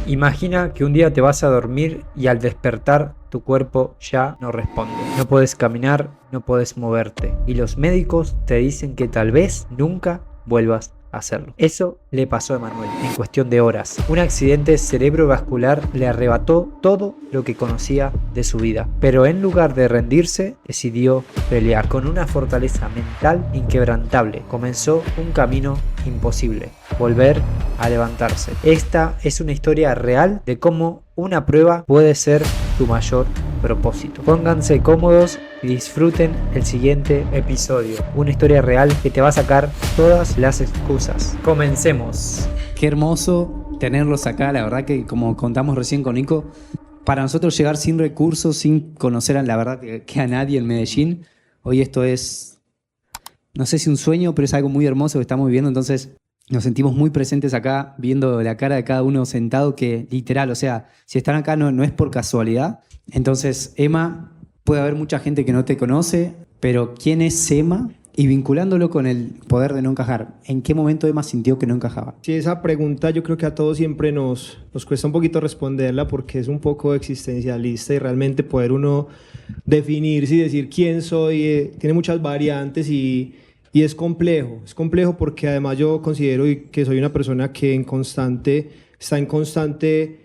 Imagina que un día te vas a dormir y al despertar tu cuerpo ya no responde. No puedes caminar, no puedes moverte. Y los médicos te dicen que tal vez nunca vuelvas a hacerlo. Eso le pasó a Emanuel en cuestión de horas. Un accidente cerebrovascular le arrebató todo lo que conocía de su vida. Pero en lugar de rendirse, decidió pelear. Con una fortaleza mental inquebrantable, comenzó un camino imposible: volver a levantarse. Esta es una historia real de cómo una prueba puede ser tu mayor propósito. Pónganse cómodos y disfruten el siguiente episodio. Una historia real que te va a sacar todas las excusas. Comencemos. Qué hermoso tenerlos acá, la verdad que como contamos recién con Nico, para nosotros llegar sin recursos, sin conocer la verdad que a nadie en Medellín, hoy esto es, no sé si un sueño, pero es algo muy hermoso que estamos viviendo, entonces nos sentimos muy presentes acá, viendo la cara de cada uno sentado, que literal, o sea, si están acá no es por casualidad. Entonces, Emma, puede haber mucha gente que no te conoce, pero ¿quién es Emma? Y vinculándolo con el poder de no encajar, ¿en qué momento Emma sintió que no encajaba? Sí, esa pregunta yo creo que a todos siempre nos cuesta un poquito responderla porque es un poco existencialista y realmente poder uno definirse y decir quién soy tiene muchas variantes y es complejo. Es complejo porque además yo considero que soy una persona que está en constante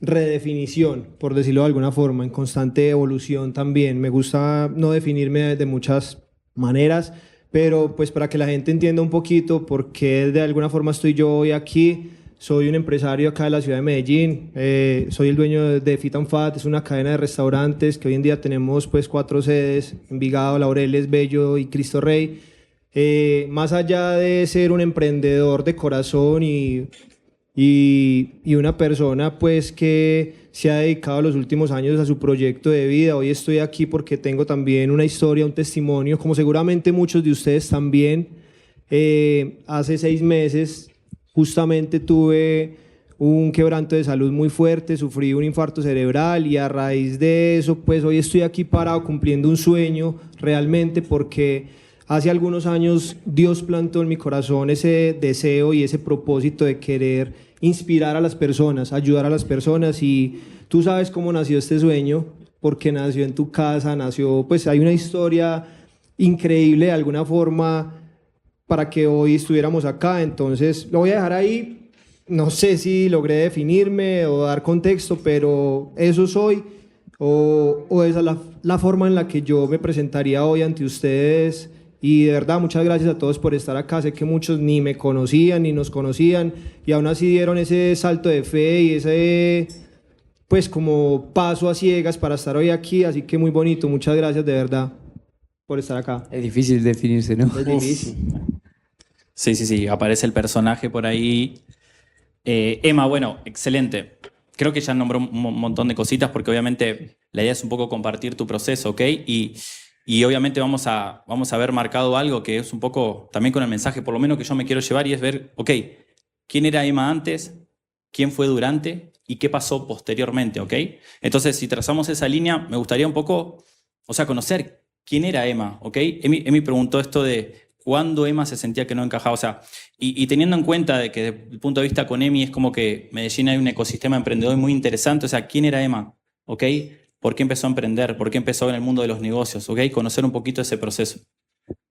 redefinición, por decirlo de alguna forma, en constante evolución también. Me gusta no definirme de muchas maneras, pero pues para que la gente entienda un poquito por qué de alguna forma estoy yo hoy aquí. Soy un empresario acá de la ciudad de Medellín, soy el dueño de Fit and Fat, es una cadena de restaurantes que hoy en día tenemos pues 4 sedes: Envigado, Laureles, Bello y Cristo Rey. Más allá de ser un emprendedor de corazón y una persona pues que se ha dedicado los últimos años a su proyecto de vida, hoy estoy aquí porque tengo también una historia, un testimonio, como seguramente muchos de ustedes también. Hace 6 meses justamente tuve un quebranto de salud muy fuerte, sufrí un infarto cerebral y a raíz de eso pues hoy estoy aquí parado cumpliendo un sueño realmente, porque hace algunos años Dios plantó en mi corazón ese deseo y ese propósito de querer inspirar a las personas, ayudar a las personas. Y tú sabes cómo nació este sueño, porque nació en tu casa, pues hay una historia increíble de alguna forma para que hoy estuviéramos acá. Entonces lo voy a dejar ahí. No sé si logré definirme o dar contexto, pero eso soy, o esa es la forma en la que yo me presentaría hoy ante ustedes. Y de verdad, muchas gracias a todos por estar acá. Sé que muchos ni me conocían ni nos conocían y aún así dieron ese salto de fe y ese pues como paso a ciegas para estar hoy aquí. Así que muy bonito, muchas gracias de verdad por estar acá. Es difícil definirse, ¿no? Es difícil. Sí, aparece el personaje por ahí. Emma, bueno, excelente. Creo que ya nombró un montón de cositas porque obviamente la idea es un poco compartir tu proceso, ¿ok? Y obviamente vamos a ver marcado algo que es un poco también con el mensaje, por lo menos que yo me quiero llevar, y es ver, ok, ¿quién era Emma antes? ¿Quién fue durante? ¿Y qué pasó posteriormente? ¿Ok? Entonces, si trazamos esa línea, me gustaría un poco, o sea, conocer quién era Emma, ¿ok? Emi preguntó esto de cuándo Emma se sentía que no encajaba, o sea, y teniendo en cuenta de que desde el punto de vista con Emi es como que Medellín hay un ecosistema emprendedor muy interesante, o sea, ¿quién era Emma? ¿Ok? ¿Por qué empezó a emprender? ¿Por qué empezó en el mundo de los negocios? ¿Ok? Conocer un poquito ese proceso.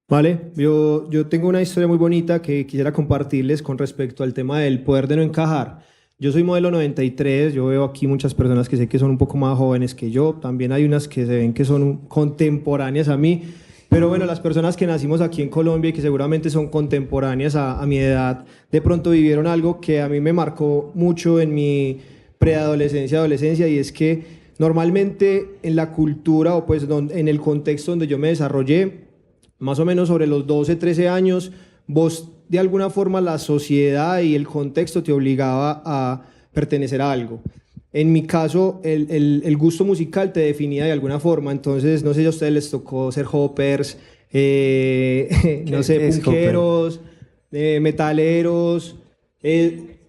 Vale, yo tengo una historia muy bonita que quisiera compartirles con respecto al tema del poder de no encajar. Yo soy modelo 93, yo veo aquí muchas personas que sé que son un poco más jóvenes que yo, también hay unas que se ven que son contemporáneas a mí, pero bueno, las personas que nacimos aquí en Colombia y que seguramente son contemporáneas a mi edad, de pronto vivieron algo que a mí me marcó mucho en mi preadolescencia, adolescencia, y es que normalmente en la cultura o pues en el contexto donde yo me desarrollé, más o menos sobre los 12, 13 años, vos de alguna forma la sociedad y el contexto te obligaba a pertenecer a algo. En mi caso, el gusto musical te definía de alguna forma, entonces no sé si a ustedes les tocó ser hoppers, no sé, punqueros, metaleros.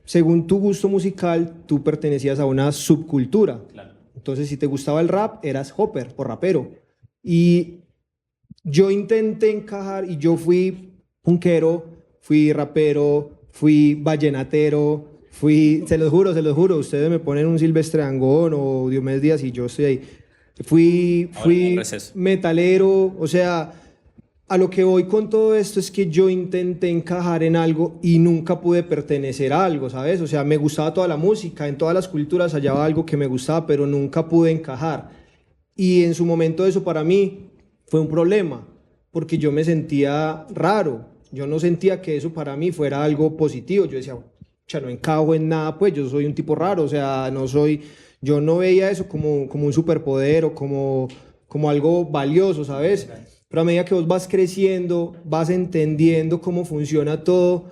Según tu gusto musical, tú pertenecías a una subcultura. Claro. Entonces, si te gustaba el rap, eras hopper o rapero. Y yo intenté encajar y yo fui punkero, fui rapero, fui vallenatero, se los juro, ustedes me ponen un Silvestre Dangond o Diomedes Díaz y yo estoy ahí. Fui metalero, o sea, a lo que voy con todo esto es que yo intenté encajar en algo y nunca pude pertenecer a algo, ¿sabes? O sea, me gustaba toda la música, en todas las culturas hallaba algo que me gustaba, pero nunca pude encajar. Y en su momento eso para mí fue un problema, porque yo me sentía raro, yo no sentía que eso para mí fuera algo positivo, yo decía, ya no encajo en nada, pues yo soy un tipo raro, o sea, yo no veía eso como un superpoder o como algo valioso, ¿sabes? Pero a medida que vos vas creciendo, vas entendiendo cómo funciona todo,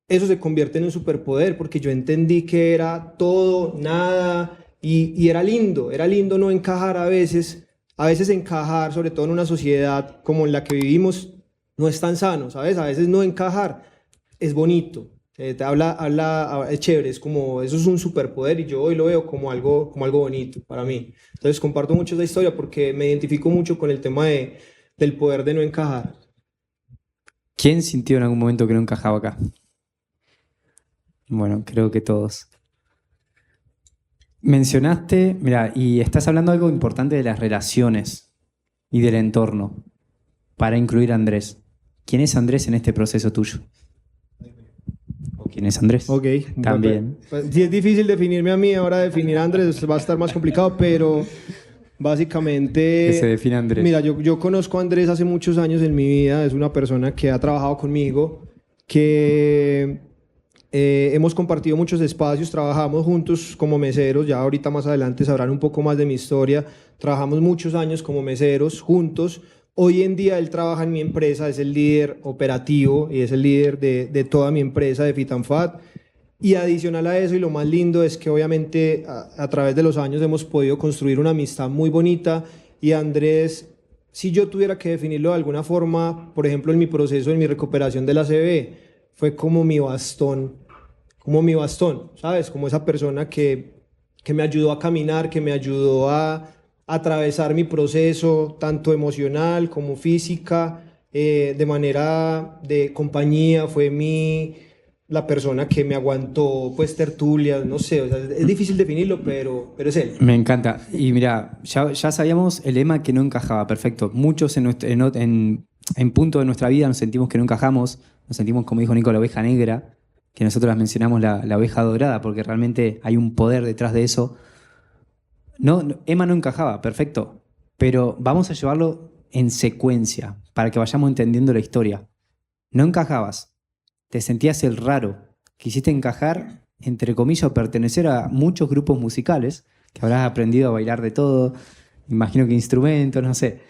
eso se convierte en un superpoder, porque yo entendí que era todo, nada, y era lindo no encajar a veces encajar, sobre todo en una sociedad como en la que vivimos, no es tan sano, ¿sabes? A veces no encajar es bonito, es chévere, eso es un superpoder y yo hoy lo veo como algo bonito para mí. Entonces comparto mucho esa historia porque me identifico mucho con el tema del poder de no encajar. ¿Quién sintió en algún momento que no encajaba acá? Bueno, creo que todos. Mencionaste, mira, y estás hablando algo importante de las relaciones y del entorno para incluir a Andrés. ¿Quién es Andrés en este proceso tuyo? ¿O quién es Andrés? Ok, también. Pues, si es difícil definirme a mí, ahora definir a Andrés va a estar más complicado, pero básicamente... Que se define Andrés. Mira, yo conozco a Andrés hace muchos años en mi vida, es una persona que ha trabajado conmigo, que hemos compartido muchos espacios, trabajamos juntos como meseros, ya ahorita más adelante sabrán un poco más de mi historia, trabajamos muchos años como meseros juntos. Hoy en día él trabaja en mi empresa, es el líder operativo y es el líder de toda mi empresa de Fit and Fat. Y adicional a eso, y lo más lindo es que obviamente a través de los años hemos podido construir una amistad muy bonita. Y Andrés, si yo tuviera que definirlo de alguna forma, por ejemplo en mi proceso, en mi recuperación de la ACV, fue como mi bastón, ¿sabes? Como esa persona que me ayudó a caminar, que me ayudó a atravesar mi proceso, tanto emocional como física, de manera de compañía, fue la persona que me aguantó, pues, tertulias, no sé, o sea, es difícil definirlo, pero es él. Me encanta. Y mira, ya sabíamos el lema que no encajaba, perfecto. Muchos en punto de nuestra vida nos sentimos que no encajamos, nos sentimos, como dijo Nico, la oveja negra, que nosotros las mencionamos la oveja dorada, porque realmente hay un poder detrás de eso. Emma no encajaba, perfecto, pero vamos a llevarlo en secuencia para que vayamos entendiendo la historia. No encajabas, te sentías el raro, quisiste encajar, entre comillas, o pertenecer a muchos grupos musicales, que habrás aprendido a bailar de todo, imagino que instrumentos, no sé.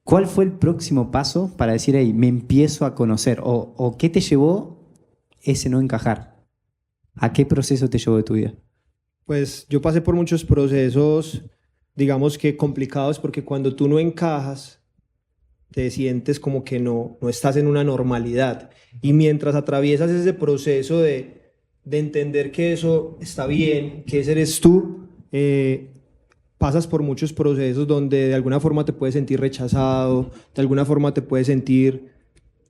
¿Cuál fue el próximo paso para decir, hey, me empiezo a conocer? ¿O qué te llevó ese no encajar? ¿A qué proceso te llevó de tu vida? Pues yo pasé por muchos procesos, digamos que complicados, porque cuando tú no encajas, te sientes como que no estás en una normalidad. Y mientras atraviesas ese proceso de entender que eso está bien, que ese eres tú, pasas por muchos procesos donde de alguna forma te puedes sentir rechazado, de alguna forma te puedes sentir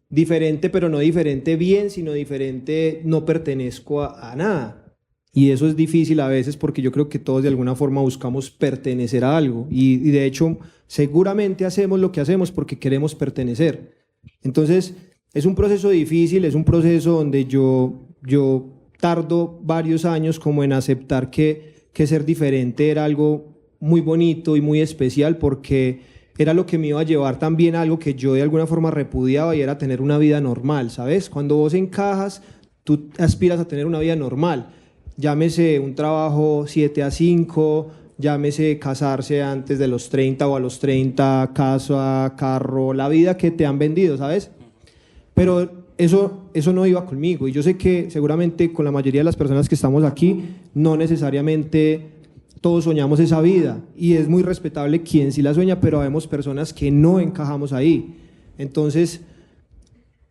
diferente, pero no diferente bien, sino diferente, no pertenezco a nada. Y eso es difícil a veces porque yo creo que todos de alguna forma buscamos pertenecer a algo. Y de hecho, seguramente hacemos lo que hacemos porque queremos pertenecer. Entonces, es un proceso difícil, es un proceso donde yo tardo varios años como en aceptar que ser diferente era algo muy bonito y muy especial porque era lo que me iba a llevar también a algo que yo de alguna forma repudiaba y era tener una vida normal, ¿sabes? Cuando vos encajas, tú aspiras a tener una vida normal. Llámese un trabajo 7 a 5, llámese casarse antes de los 30 o a los 30, casa, carro, la vida que te han vendido, ¿sabes? Pero eso no iba conmigo y yo sé que seguramente con la mayoría de las personas que estamos aquí no necesariamente todos soñamos esa vida y es muy respetable quien sí la sueña, pero vemos personas que no encajamos ahí. Entonces,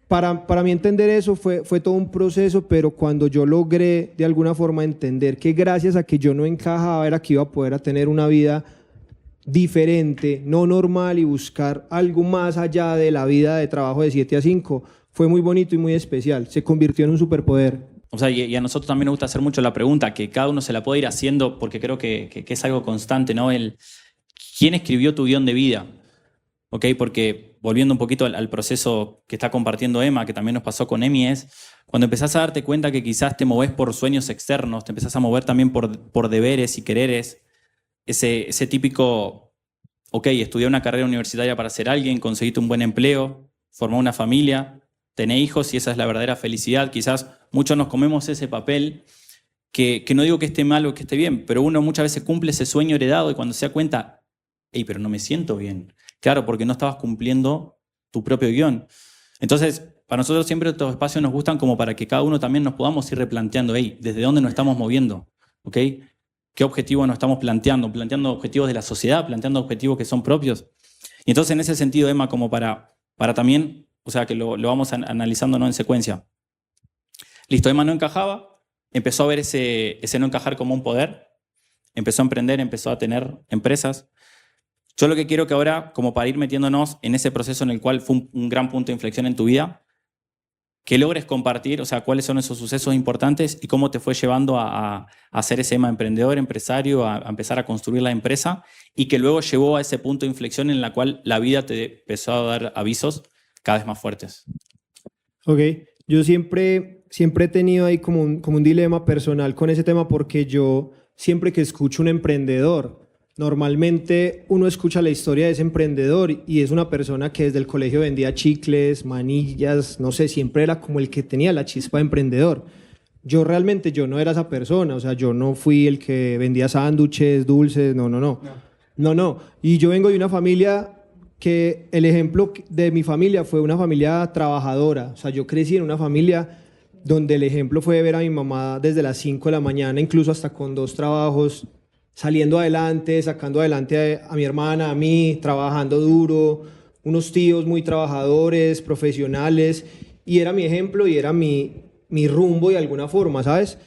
para mí entender eso fue todo un proceso, pero cuando yo logré de alguna forma entender que gracias a que yo no encajaba era que iba a poder tener una vida diferente, no normal y buscar algo más allá de la vida de trabajo de 7 a 5, fue muy bonito y muy especial, se convirtió en un superpoder. o sea, y a nosotros también nos gusta hacer mucho la pregunta, que cada uno se la puede ir haciendo, porque creo que es algo constante, ¿no? ¿Quién escribió tu guión de vida? ¿Ok? Porque volviendo un poquito al proceso que está compartiendo Emma, que también nos pasó con Emi, es cuando empezás a darte cuenta que quizás te movés por sueños externos, te empezás a mover también por deberes y quereres, ese típico, ok, estudié una carrera universitaria para ser alguien, conseguiste un buen empleo, formó una familia, tenés hijos y esa es la verdadera felicidad. Quizás muchos nos comemos ese papel, que no digo que esté mal o que esté bien, pero uno muchas veces cumple ese sueño heredado y cuando se da cuenta, hey, pero no me siento bien. Claro, porque no estabas cumpliendo tu propio guión. Entonces, para nosotros siempre estos espacios nos gustan como para que cada uno también nos podamos ir replanteando, hey, ¿desde dónde nos estamos moviendo? ¿Ok? ¿Qué objetivos nos estamos planteando? Planteando objetivos de la sociedad, planteando objetivos que son propios. Y entonces, en ese sentido, Emma, como para también, o sea, que lo vamos analizando, ¿no?, en secuencia. Listo, Emma no encajaba, empezó a ver ese no encajar como un poder, empezó a emprender, empezó a tener empresas. Yo lo que quiero que ahora, como para ir metiéndonos en ese proceso en el cual fue un gran punto de inflexión en tu vida, que logres compartir, o sea, cuáles son esos sucesos importantes y cómo te fue llevando a ser ese Emma emprendedor, empresario, a empezar a construir la empresa y que luego llevó a ese punto de inflexión en la cual la vida te empezó a dar avisos cada vez más fuertes. Ok, yo siempre he tenido ahí como un dilema personal con ese tema porque yo siempre que escucho un emprendedor, normalmente uno escucha la historia de ese emprendedor y es una persona que desde el colegio vendía chicles, manillas, no sé, siempre era como el que tenía la chispa de emprendedor. Yo no era esa persona, o sea, yo no fui el que vendía sándwiches, dulces, no. Y yo vengo de una familia que el ejemplo de mi familia fue una familia trabajadora, o sea, yo crecí en una familia donde el ejemplo fue ver a mi mamá desde las 5 de la mañana, incluso hasta con 2 trabajos, saliendo adelante, sacando adelante a mi hermana, a mí, trabajando duro, unos tíos muy trabajadores, profesionales, y era mi ejemplo y era mi rumbo de alguna forma, ¿sabes?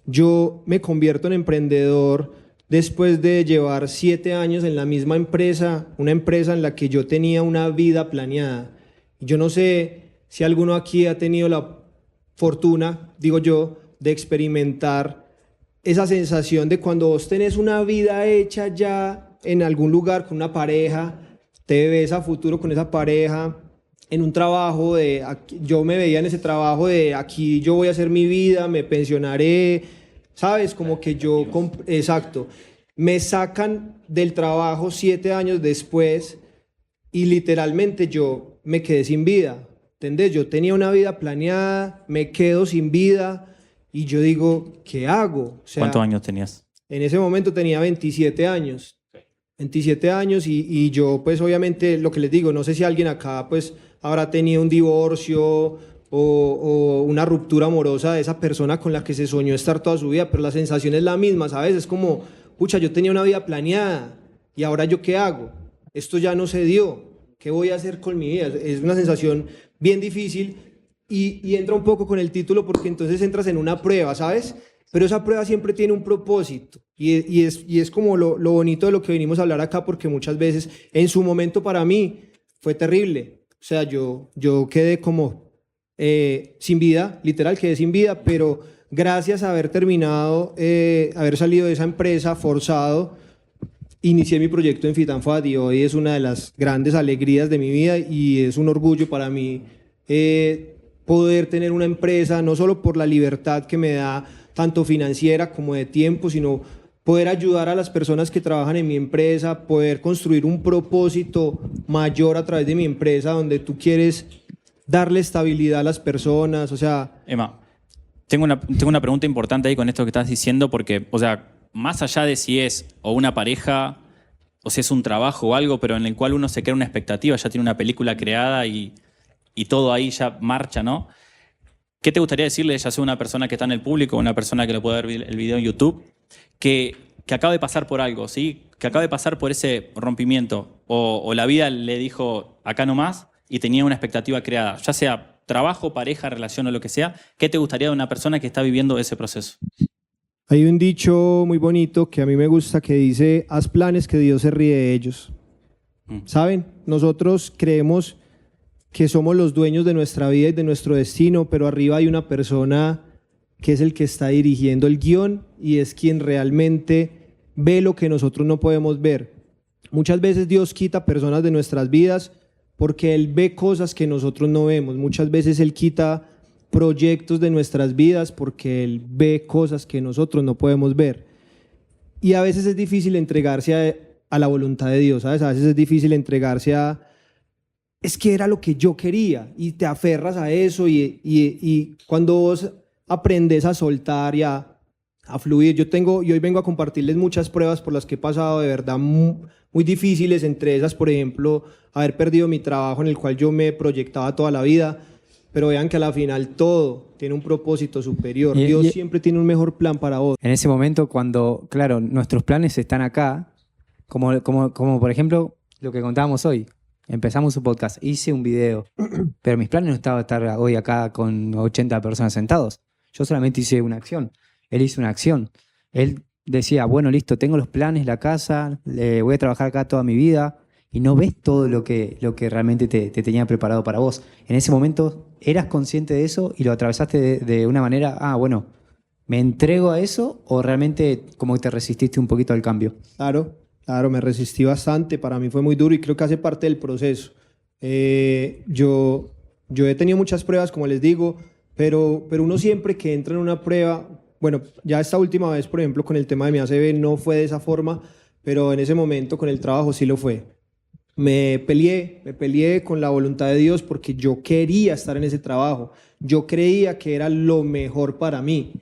Yo me convierto en emprendedor después de llevar 7 años en la misma empresa, una empresa en la que yo tenía una vida planeada. Yo no sé si alguno aquí ha tenido la fortuna, digo yo, de experimentar esa sensación de cuando vos tenés una vida hecha ya en algún lugar con una pareja, te ves a futuro con esa pareja, en un trabajo yo me veía en ese trabajo de aquí yo voy a hacer mi vida, me pensionaré, ¿sabes? Como que exacto, me sacan del trabajo 7 años después y literalmente yo me quedé sin vida, ¿entendés? Yo tenía una vida planeada, me quedo sin vida. Y yo digo, ¿qué hago? O sea, ¿cuántos años tenías? En ese momento tenía 27 años. 27 años y yo, pues obviamente, lo que les digo, no sé si alguien acá pues habrá tenido un divorcio o una ruptura amorosa de esa persona con la que se soñó estar toda su vida, pero la sensación es la misma, ¿sabes? Es como, pucha, yo tenía una vida planeada y ahora ¿yo qué hago? Esto ya no se dio. ¿Qué voy a hacer con mi vida? Es una sensación bien difícil. Y entra un poco con el título porque entonces entras en una prueba, ¿sabes? Pero esa prueba siempre tiene un propósito y es como lo bonito de lo que venimos a hablar acá porque muchas veces en su momento para mí fue terrible. O sea, yo quedé como sin vida, literal quedé sin vida, pero gracias a haber terminado, haber salido de esa empresa forzado, inicié mi proyecto en Fit and Fat y hoy es una de las grandes alegrías de mi vida y es un orgullo para mí poder tener una empresa, no solo por la libertad que me da, tanto financiera como de tiempo, sino poder ayudar a las personas que trabajan en mi empresa, poder construir un propósito mayor a través de mi empresa, donde tú quieres darle estabilidad a las personas, o sea... Emma, tengo una pregunta importante ahí con esto que estás diciendo, porque, o sea, más allá de si es o una pareja, o si es un trabajo o algo, pero en el cual uno se crea una expectativa, ya tiene una película creada y todo ahí ya marcha, ¿no? ¿Qué te gustaría decirle, ya sea una persona que está en el público, una persona que le puede ver el video en YouTube, que acaba de pasar por algo, ¿sí? Que acaba de pasar por ese rompimiento, o la vida le dijo acá nomás y tenía una expectativa creada, ya sea trabajo, pareja, relación o lo que sea? ¿Qué te gustaría de una persona que está viviendo ese proceso? Hay un dicho muy bonito que a mí me gusta que dice, haz planes que Dios se ríe de ellos. ¿Saben? Nosotros creemos que somos los dueños de nuestra vida y de nuestro destino, pero arriba hay una persona que es el que está dirigiendo el guión y es quien realmente ve lo que nosotros no podemos ver. Muchas veces Dios quita personas de nuestras vidas porque Él ve cosas que nosotros no vemos. Muchas veces Él quita proyectos de nuestras vidas porque Él ve cosas que nosotros no podemos ver. Y a veces es difícil entregarse a la voluntad de Dios, ¿sabes? A veces es difícil entregarse a... Es que era lo que yo quería y te aferras a eso y cuando vos aprendes a soltar y a fluir. Y hoy vengo a compartirles muchas pruebas por las que he pasado de verdad muy difíciles, entre esas, por ejemplo, haber perdido mi trabajo en el cual yo me proyectaba toda la vida, pero vean que a la final todo tiene un propósito superior. Dios siempre tiene un mejor plan para vos. En ese momento cuando, claro, nuestros planes están acá, como por ejemplo lo que contábamos hoy. Empezamos un podcast, hice un video, pero mis planes no estaban estar hoy acá con 80 personas sentados. Yo solamente hice una acción. Él hizo una acción. Él decía, bueno, listo, tengo los planes, la casa, voy a trabajar acá toda mi vida, y no ves todo lo que realmente te tenía preparado para vos. En ese momento eras consciente de eso y lo atravesaste de una manera, bueno, ¿me entrego a eso o realmente como que te resististe un poquito al cambio? Claro, me resistí bastante, para mí fue muy duro y creo que hace parte del proceso. Yo he tenido muchas pruebas, como les digo, pero uno siempre que entra en una prueba, bueno, ya esta última vez, por ejemplo, con el tema de mi ACV no fue de esa forma, pero en ese momento con el trabajo sí lo fue. Me peleé con la voluntad de Dios porque yo quería estar en ese trabajo, yo creía que era lo mejor para mí.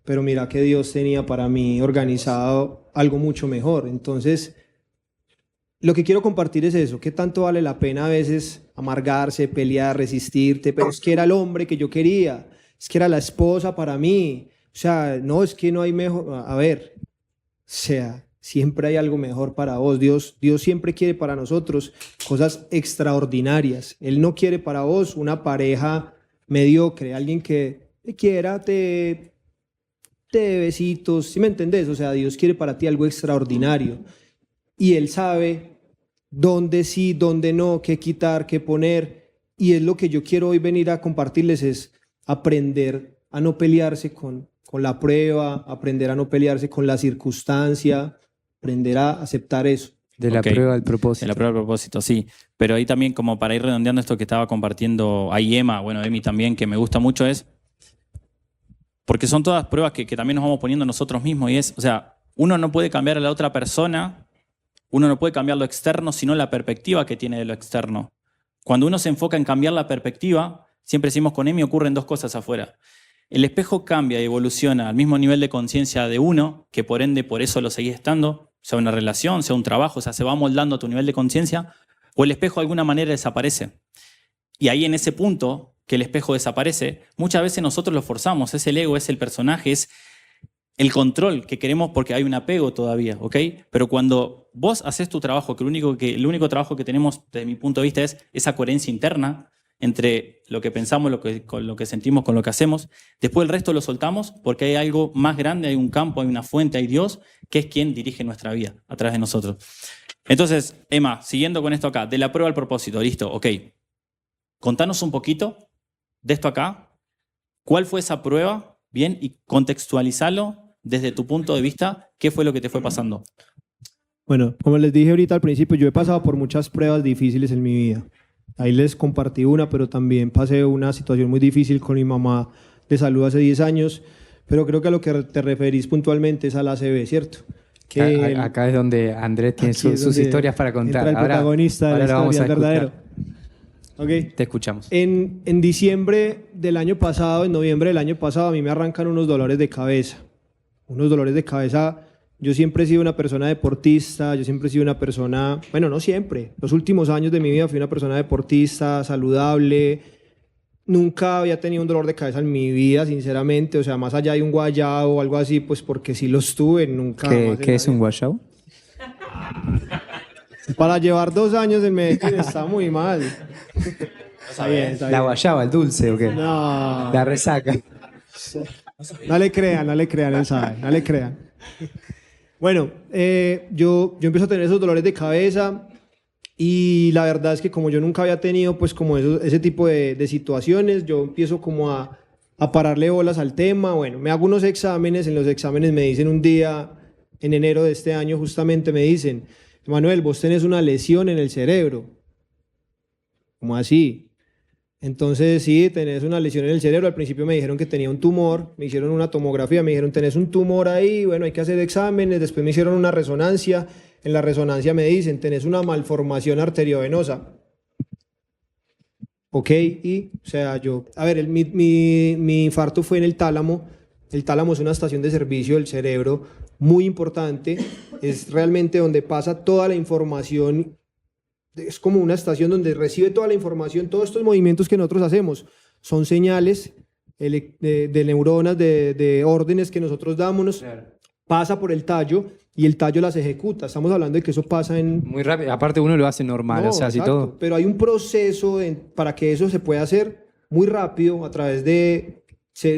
Pero mira que Dios tenía para mí organizado algo mucho mejor. Entonces, lo que quiero compartir es eso, que tanto vale la pena a veces amargarse, pelear, resistirte, pero es que era el hombre que yo quería, es que era la esposa para mí. O sea, no, es que no hay mejor, a ver, o sea, siempre hay algo mejor para vos. Dios siempre quiere para nosotros cosas extraordinarias. Él no quiere para vos una pareja mediocre, alguien que te quiera, te dé besitos, ¿sí me entendés? O sea, Dios quiere para ti algo extraordinario y Él sabe dónde sí, dónde no, qué quitar, qué poner, y es lo que yo quiero hoy venir a compartirles, es aprender a no pelearse con la prueba, aprender a no pelearse con la circunstancia, aprender a aceptar eso. De la prueba al propósito. De la prueba al propósito, sí. Pero ahí también, como para ir redondeando esto que estaba compartiendo ahí Emma, bueno, Emi también, que me gusta mucho, es porque son todas pruebas que también nos vamos poniendo nosotros mismos, y es, o sea, uno no puede cambiar a la otra persona, uno no puede cambiar lo externo, sino la perspectiva que tiene de lo externo. Cuando uno se enfoca en cambiar la perspectiva, siempre decimos con Emi, ocurren dos cosas afuera. El espejo cambia y evoluciona al mismo nivel de conciencia de uno, que por ende por eso lo seguís estando, sea una relación, sea un trabajo, o sea, se va moldando a tu nivel de conciencia, o el espejo de alguna manera desaparece. Y ahí en ese punto que el espejo desaparece, muchas veces nosotros lo forzamos, es el ego, es el personaje, es el control que queremos porque hay un apego todavía, ¿ok? Pero cuando vos haces tu trabajo, que el único trabajo que tenemos desde mi punto de vista es esa coherencia interna entre lo que pensamos, con lo que sentimos, con lo que hacemos, después el resto lo soltamos porque hay algo más grande, hay un campo, hay una fuente, hay Dios, que es quien dirige nuestra vida a través de nosotros. Entonces, Emma, siguiendo con esto acá, de la prueba al propósito, listo, ok. Contanos un poquito de esto acá, ¿cuál fue esa prueba? Bien, y contextualizarlo desde tu punto de vista, ¿qué fue lo que te fue pasando? Bueno, como les dije ahorita al principio, yo he pasado por muchas pruebas difíciles en mi vida. Ahí les compartí una, pero también pasé una situación muy difícil con mi mamá de salud hace 10 años, pero creo que a lo que te referís puntualmente es a la ACV, ¿cierto? Que acá es donde Andrés tiene sus historias para contar. Entra el protagonista de la historia, es verdadero. Okay. Te escuchamos. En diciembre del año pasado, en noviembre del año pasado, a mí me arrancan unos dolores de cabeza. Unos dolores de cabeza. Yo siempre he sido una persona deportista, yo siempre he sido una persona, bueno, no siempre, los últimos años de mi vida fui una persona deportista, saludable. Nunca había tenido un dolor de cabeza en mi vida, sinceramente. O sea, más allá de un guayabo o algo así, pues porque sí los tuve, nunca. ¿Qué es un guayabo? Para llevar 2 años en Medellín está muy mal. Está bien. ¿La guayaba, el dulce o qué? No. La resaca. No le crean, él sabe, no le crean. Bueno, yo empiezo a tener esos dolores de cabeza y la verdad es que como yo nunca había tenido pues como ese tipo de situaciones, yo empiezo como a a pararle bolas al tema. Bueno, me hago unos exámenes, en los exámenes me dicen un día, en enero de este año justamente me dicen, Manuel, vos tenés una lesión en el cerebro. ¿Cómo así? Entonces sí, tenés una lesión en el cerebro. Al principio me dijeron que tenía un tumor, me hicieron una tomografía, me dijeron tenés un tumor ahí, bueno, hay que hacer exámenes, después me hicieron una resonancia, en la resonancia me dicen tenés una malformación arteriovenosa. Ok, y, o sea, a ver, mi infarto fue en el tálamo. El tálamo es una estación de servicio del cerebro muy importante, es realmente donde pasa toda la información, es como una estación donde recibe toda la información, todos estos movimientos que nosotros hacemos son señales de neuronas, de órdenes que nosotros damos, pasa por el tallo y el tallo las ejecuta. Estamos hablando de que eso pasa en... Muy rápido. Aparte uno lo hace normal, No, o sea, así exacto, todo. pero hay un proceso para que eso se pueda hacer muy rápido a través de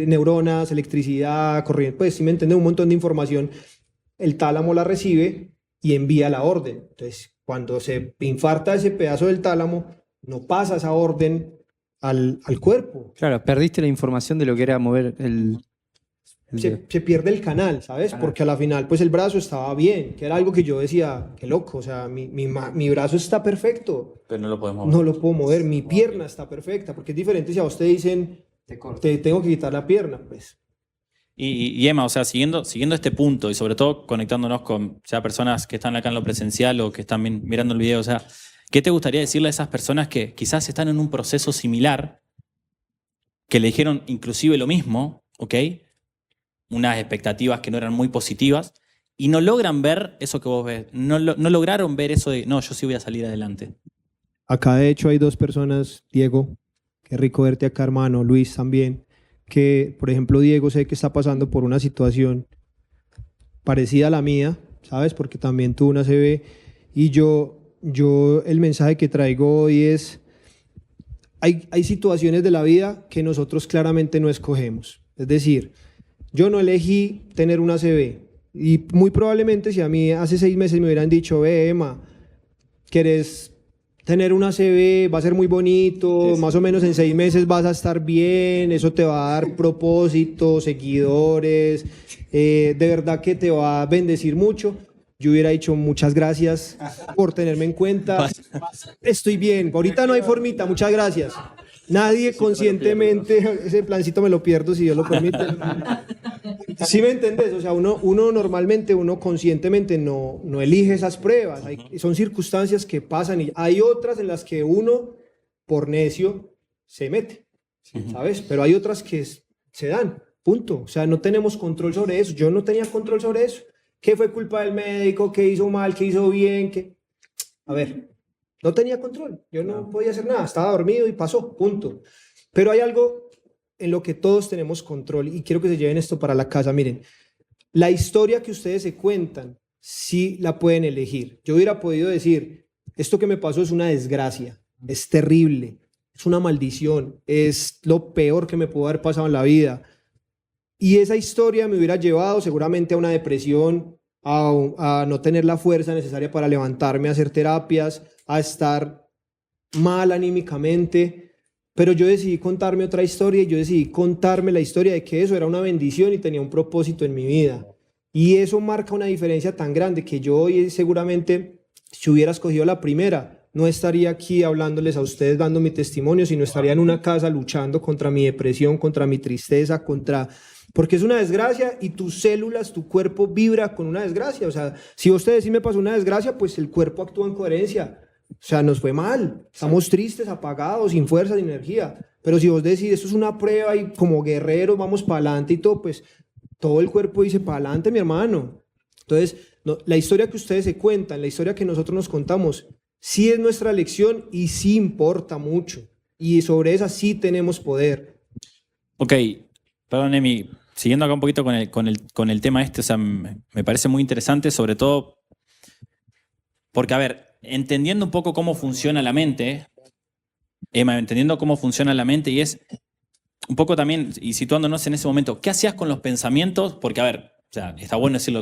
neuronas, electricidad, corriente, pues si me entienden, un montón de información. El tálamo la recibe y envía la orden. Entonces, cuando se infarta ese pedazo del tálamo, no pasa esa orden al cuerpo. Claro, perdiste la información de lo que era mover el Se pierde el canal, ¿sabes? Porque a la final, pues el brazo estaba bien, que era algo que yo decía, qué loco, o sea, mi brazo está perfecto. Pero no lo podemos mover. No lo puedo mover, mi pierna está perfecta, porque es diferente si a vos te dicen, te tengo que quitar la pierna, pues. Y Emma, o sea, siguiendo este punto y sobre todo conectándonos con sea personas que están acá en lo presencial o que están mirando el video, o sea, ¿qué te gustaría decirle a esas personas que quizás están en un proceso similar, que le dijeron inclusive lo mismo, ¿ok? Unas expectativas que no eran muy positivas y no logran ver eso que vos ves, no lograron ver eso de, no, yo sí voy a salir adelante? Acá de hecho hay dos personas, Diego, qué rico verte acá, hermano, Luis también, que por ejemplo Diego sé que está pasando por una situación parecida a la mía, ¿sabes? Porque también tuvo una CB y yo el mensaje que traigo hoy es, hay situaciones de la vida que nosotros claramente no escogemos, es decir, yo no elegí tener una CB y muy probablemente si a mí hace 6 meses me hubieran dicho, Emma, ¿quieres tener una CB? Va a ser muy bonito, más o menos en 6 meses vas a estar bien, eso te va a dar propósito, seguidores, de verdad que te va a bendecir mucho. Yo hubiera dicho muchas gracias por tenerme en cuenta, estoy bien, ahorita no hay formita, muchas gracias. Nadie conscientemente, ese plancito me lo pierdo si Dios lo permite. ¿Sí me entendés? O sea, uno normalmente, uno conscientemente no elige esas pruebas. Son circunstancias que pasan y hay otras en las que uno, por necio, se mete, ¿sabes? Pero hay otras que se dan, punto. O sea, no tenemos control sobre eso. Yo no tenía control sobre eso. ¿Qué fue culpa del médico? ¿Qué hizo mal? ¿Qué hizo bien? A ver, no tenía control. Yo no podía hacer nada. Estaba dormido y pasó, punto. Pero hay algo en lo que todos tenemos control y quiero que se lleven esto para la casa. Miren, la historia que ustedes se cuentan, sí la pueden elegir. Yo hubiera podido decir, esto que me pasó es una desgracia, es terrible, es una maldición, es lo peor que me pudo haber pasado en la vida. Y esa historia me hubiera llevado seguramente a una depresión, a no tener la fuerza necesaria para levantarme, a hacer terapias, a estar mal anímicamente. Pero yo decidí contarme otra historia y yo decidí contarme la historia de que eso era una bendición y tenía un propósito en mi vida. Y eso marca una diferencia tan grande que yo hoy seguramente, si hubiera escogido la primera, no estaría aquí hablándoles a ustedes, dando mi testimonio, sino estaría en una casa luchando contra mi depresión, contra mi tristeza, porque es una desgracia y tus células, tu cuerpo vibra con una desgracia. O sea, si ustedes sí me pasó una desgracia, pues el cuerpo actúa en coherencia. O sea, nos fue mal, estamos tristes, apagados, sin fuerza, sin energía. Pero si vos decís, esto es una prueba y como guerreros vamos para adelante y todo, pues todo el cuerpo dice para adelante, mi hermano. Entonces, la historia que ustedes se cuentan, la historia que nosotros nos contamos, sí es nuestra lección y sí importa mucho. Y sobre esa sí tenemos poder. Ok, perdón, Emi, siguiendo acá un poquito con el tema este, o sea, me parece muy interesante, sobre todo porque, a ver, entendiendo un poco cómo funciona la mente, Emma, entendiendo cómo funciona la mente y es un poco también, y situándonos en ese momento, ¿qué hacías con los pensamientos? Porque, a ver, o sea, está bueno decir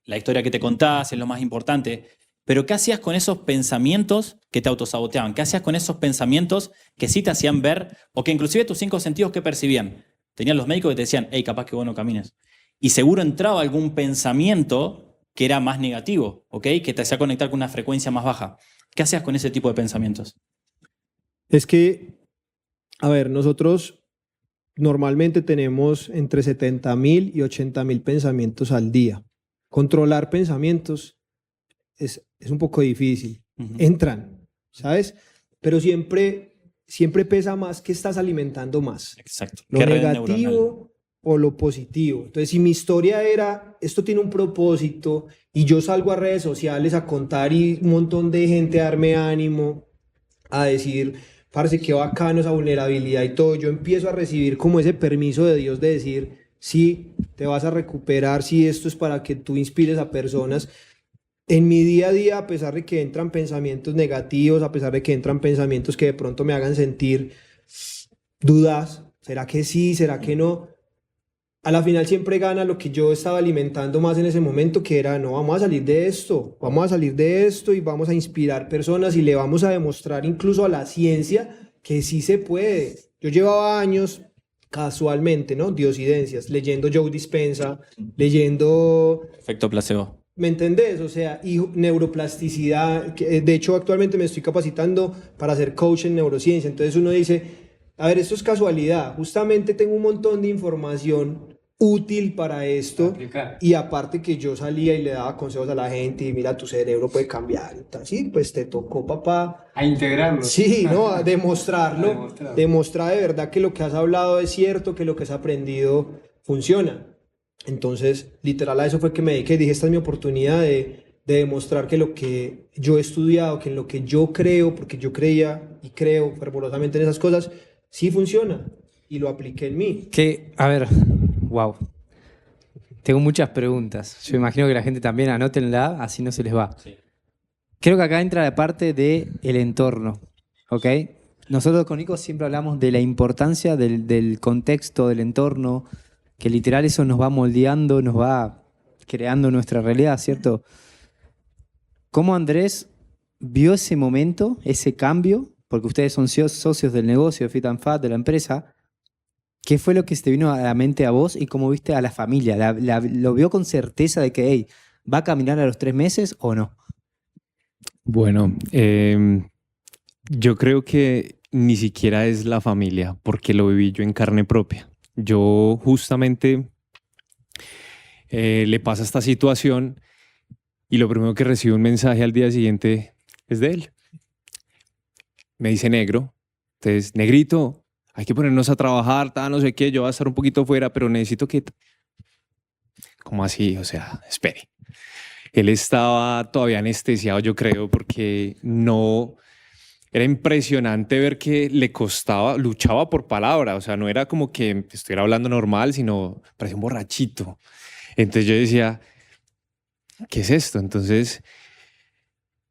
la historia que te contás es lo más importante, pero ¿qué hacías con esos pensamientos que te autosaboteaban? ¿Qué hacías con esos pensamientos que sí te hacían ver, o que inclusive tus 5 sentidos que percibían? tenían los médicos que te decían, hey, capaz que vos no camines. Y seguro entraba algún pensamiento que era más negativo, ¿ok? Que te hacía conectar con una frecuencia más baja. ¿Qué hacías con ese tipo de pensamientos? Es que, a ver, nosotros normalmente tenemos entre 70.000 y 80.000 pensamientos al día. Controlar pensamientos es un poco difícil. Entran, ¿sabes? Pero siempre pesa más que estás alimentando más. Exacto. Lo ¿Qué red neuronal? negativo o lo positivo. Entonces, si mi historia era, esto tiene un propósito y yo salgo a redes sociales a contar y un montón de gente a darme ánimo, a decir, parce, qué bacano esa vulnerabilidad y todo, yo empiezo a recibir como ese permiso de Dios de decir, sí, te vas a recuperar, sí, esto es para que tú inspires a personas. En mi día a día, a pesar de que entran pensamientos negativos, a pesar de que entran pensamientos que de pronto me hagan sentir dudas, ¿será que sí? ¿Será que no? A la final siempre gana lo que yo estaba alimentando más en ese momento, que era, no, vamos a salir de esto, vamos a salir de esto y vamos a inspirar personas y le vamos a demostrar incluso a la ciencia que sí se puede. Yo llevaba años, casualmente, ¿no? Diosidencias, leyendo Joe Dispenza, leyendo... Efecto placebo. ¿Me entendés? O sea, y neuroplasticidad, que, de hecho actualmente me estoy capacitando para ser coach en neurociencia, entonces uno dice, a ver, esto es casualidad, justamente tengo un montón de información útil para esto y aparte que yo salía y le daba consejos a la gente y mira, tu cerebro puede cambiar y tal, sí, pues te tocó, papá. A integrarlo. Sí, ¿no? A demostrarlo, A demostrarlo. demostrar de verdad que lo que has hablado es cierto, que lo que has aprendido funciona. Entonces, literal a eso fue que me dediqué, dije, esta es mi oportunidad de demostrar que lo que yo he estudiado, que en lo que yo creo, porque yo creía y creo fervorosamente en esas cosas, sí funciona y lo apliqué en mí. Que, a ver, wow. Tengo muchas preguntas. Yo imagino que la gente también anótenla, así no se les va. Sí. Creo que acá entra la parte del entorno, ¿ok? Nosotros con Nico siempre hablamos de la importancia del contexto, del entorno, que literal eso nos va moldeando, nos va creando nuestra realidad, ¿cierto? ¿Cómo Andrés vio ese momento, ese cambio? Porque ustedes son socios del negocio de Fit and Fat, de la empresa. ¿Qué fue lo que se te vino a la mente a vos y cómo viste a la familia? ¿Lo vio con certeza de que, hey, va a caminar a los 3 meses o no? Bueno, yo creo que ni siquiera es la familia, porque lo viví yo en carne propia. Yo justamente le pasa esta situación y lo primero que recibo un mensaje al día siguiente es de él. Me dice negro, entonces, negrito, hay que ponernos a trabajar, no sé qué, yo voy a estar un poquito fuera, pero necesito que... ¿Cómo así? O sea, espere. Él estaba todavía anestesiado, yo creo, porque no... Era impresionante ver que le costaba, luchaba por palabra, o sea, no era como que estuviera hablando normal, sino parecía un borrachito. Entonces yo decía, ¿qué es esto? Entonces,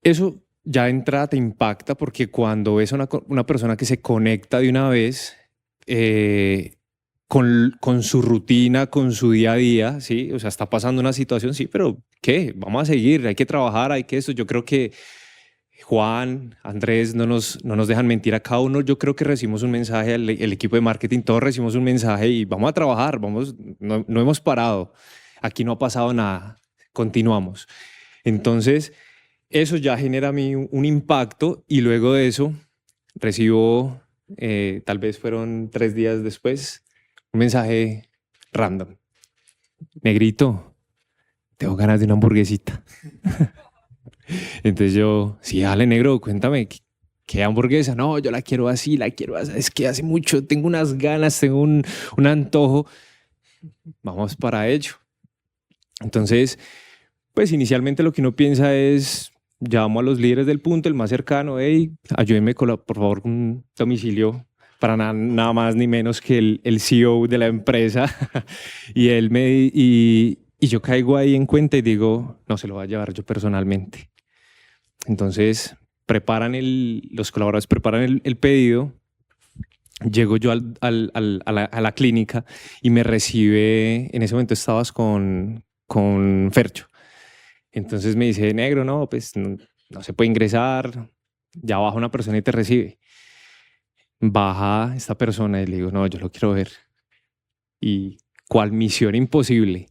eso ya de entrada te impacta porque cuando ves a una persona que se conecta de una vez con su rutina, con su día a día, ¿sí? O sea, está pasando una situación, sí, pero ¿qué? Vamos a seguir, hay que trabajar, hay que eso. Yo creo que Juan, Andrés, no nos dejan mentir a cada uno. Yo creo que recibimos un mensaje, el equipo de marketing, todos recibimos un mensaje y vamos a trabajar, no hemos parado. Aquí no ha pasado nada, continuamos. Entonces, eso ya genera a mí un impacto y luego de eso recibo, tal vez fueron 3 días después, un mensaje random. Negrito, tengo ganas de una hamburguesita. Entonces yo, sí, dale negro, cuéntame, ¿qué hamburguesa? No, yo la quiero así, es que hace mucho, tengo unas ganas, tengo un antojo. Vamos para ello. Entonces, pues inicialmente lo que uno piensa es, llamo a los líderes del punto, el más cercano, hey, ayúdenme por favor con un domicilio para nada más ni menos que el CEO de la empresa. y yo caigo ahí en cuenta y digo, no, se lo voy a llevar yo personalmente. Entonces, los colaboradores preparan el pedido, llego yo a la clínica y me recibe, en ese momento estabas con Fercho. Entonces me dice, negro, no, pues no se puede ingresar, ya baja una persona y te recibe. Baja esta persona y le digo, no, yo lo quiero ver. Y cual misión imposible.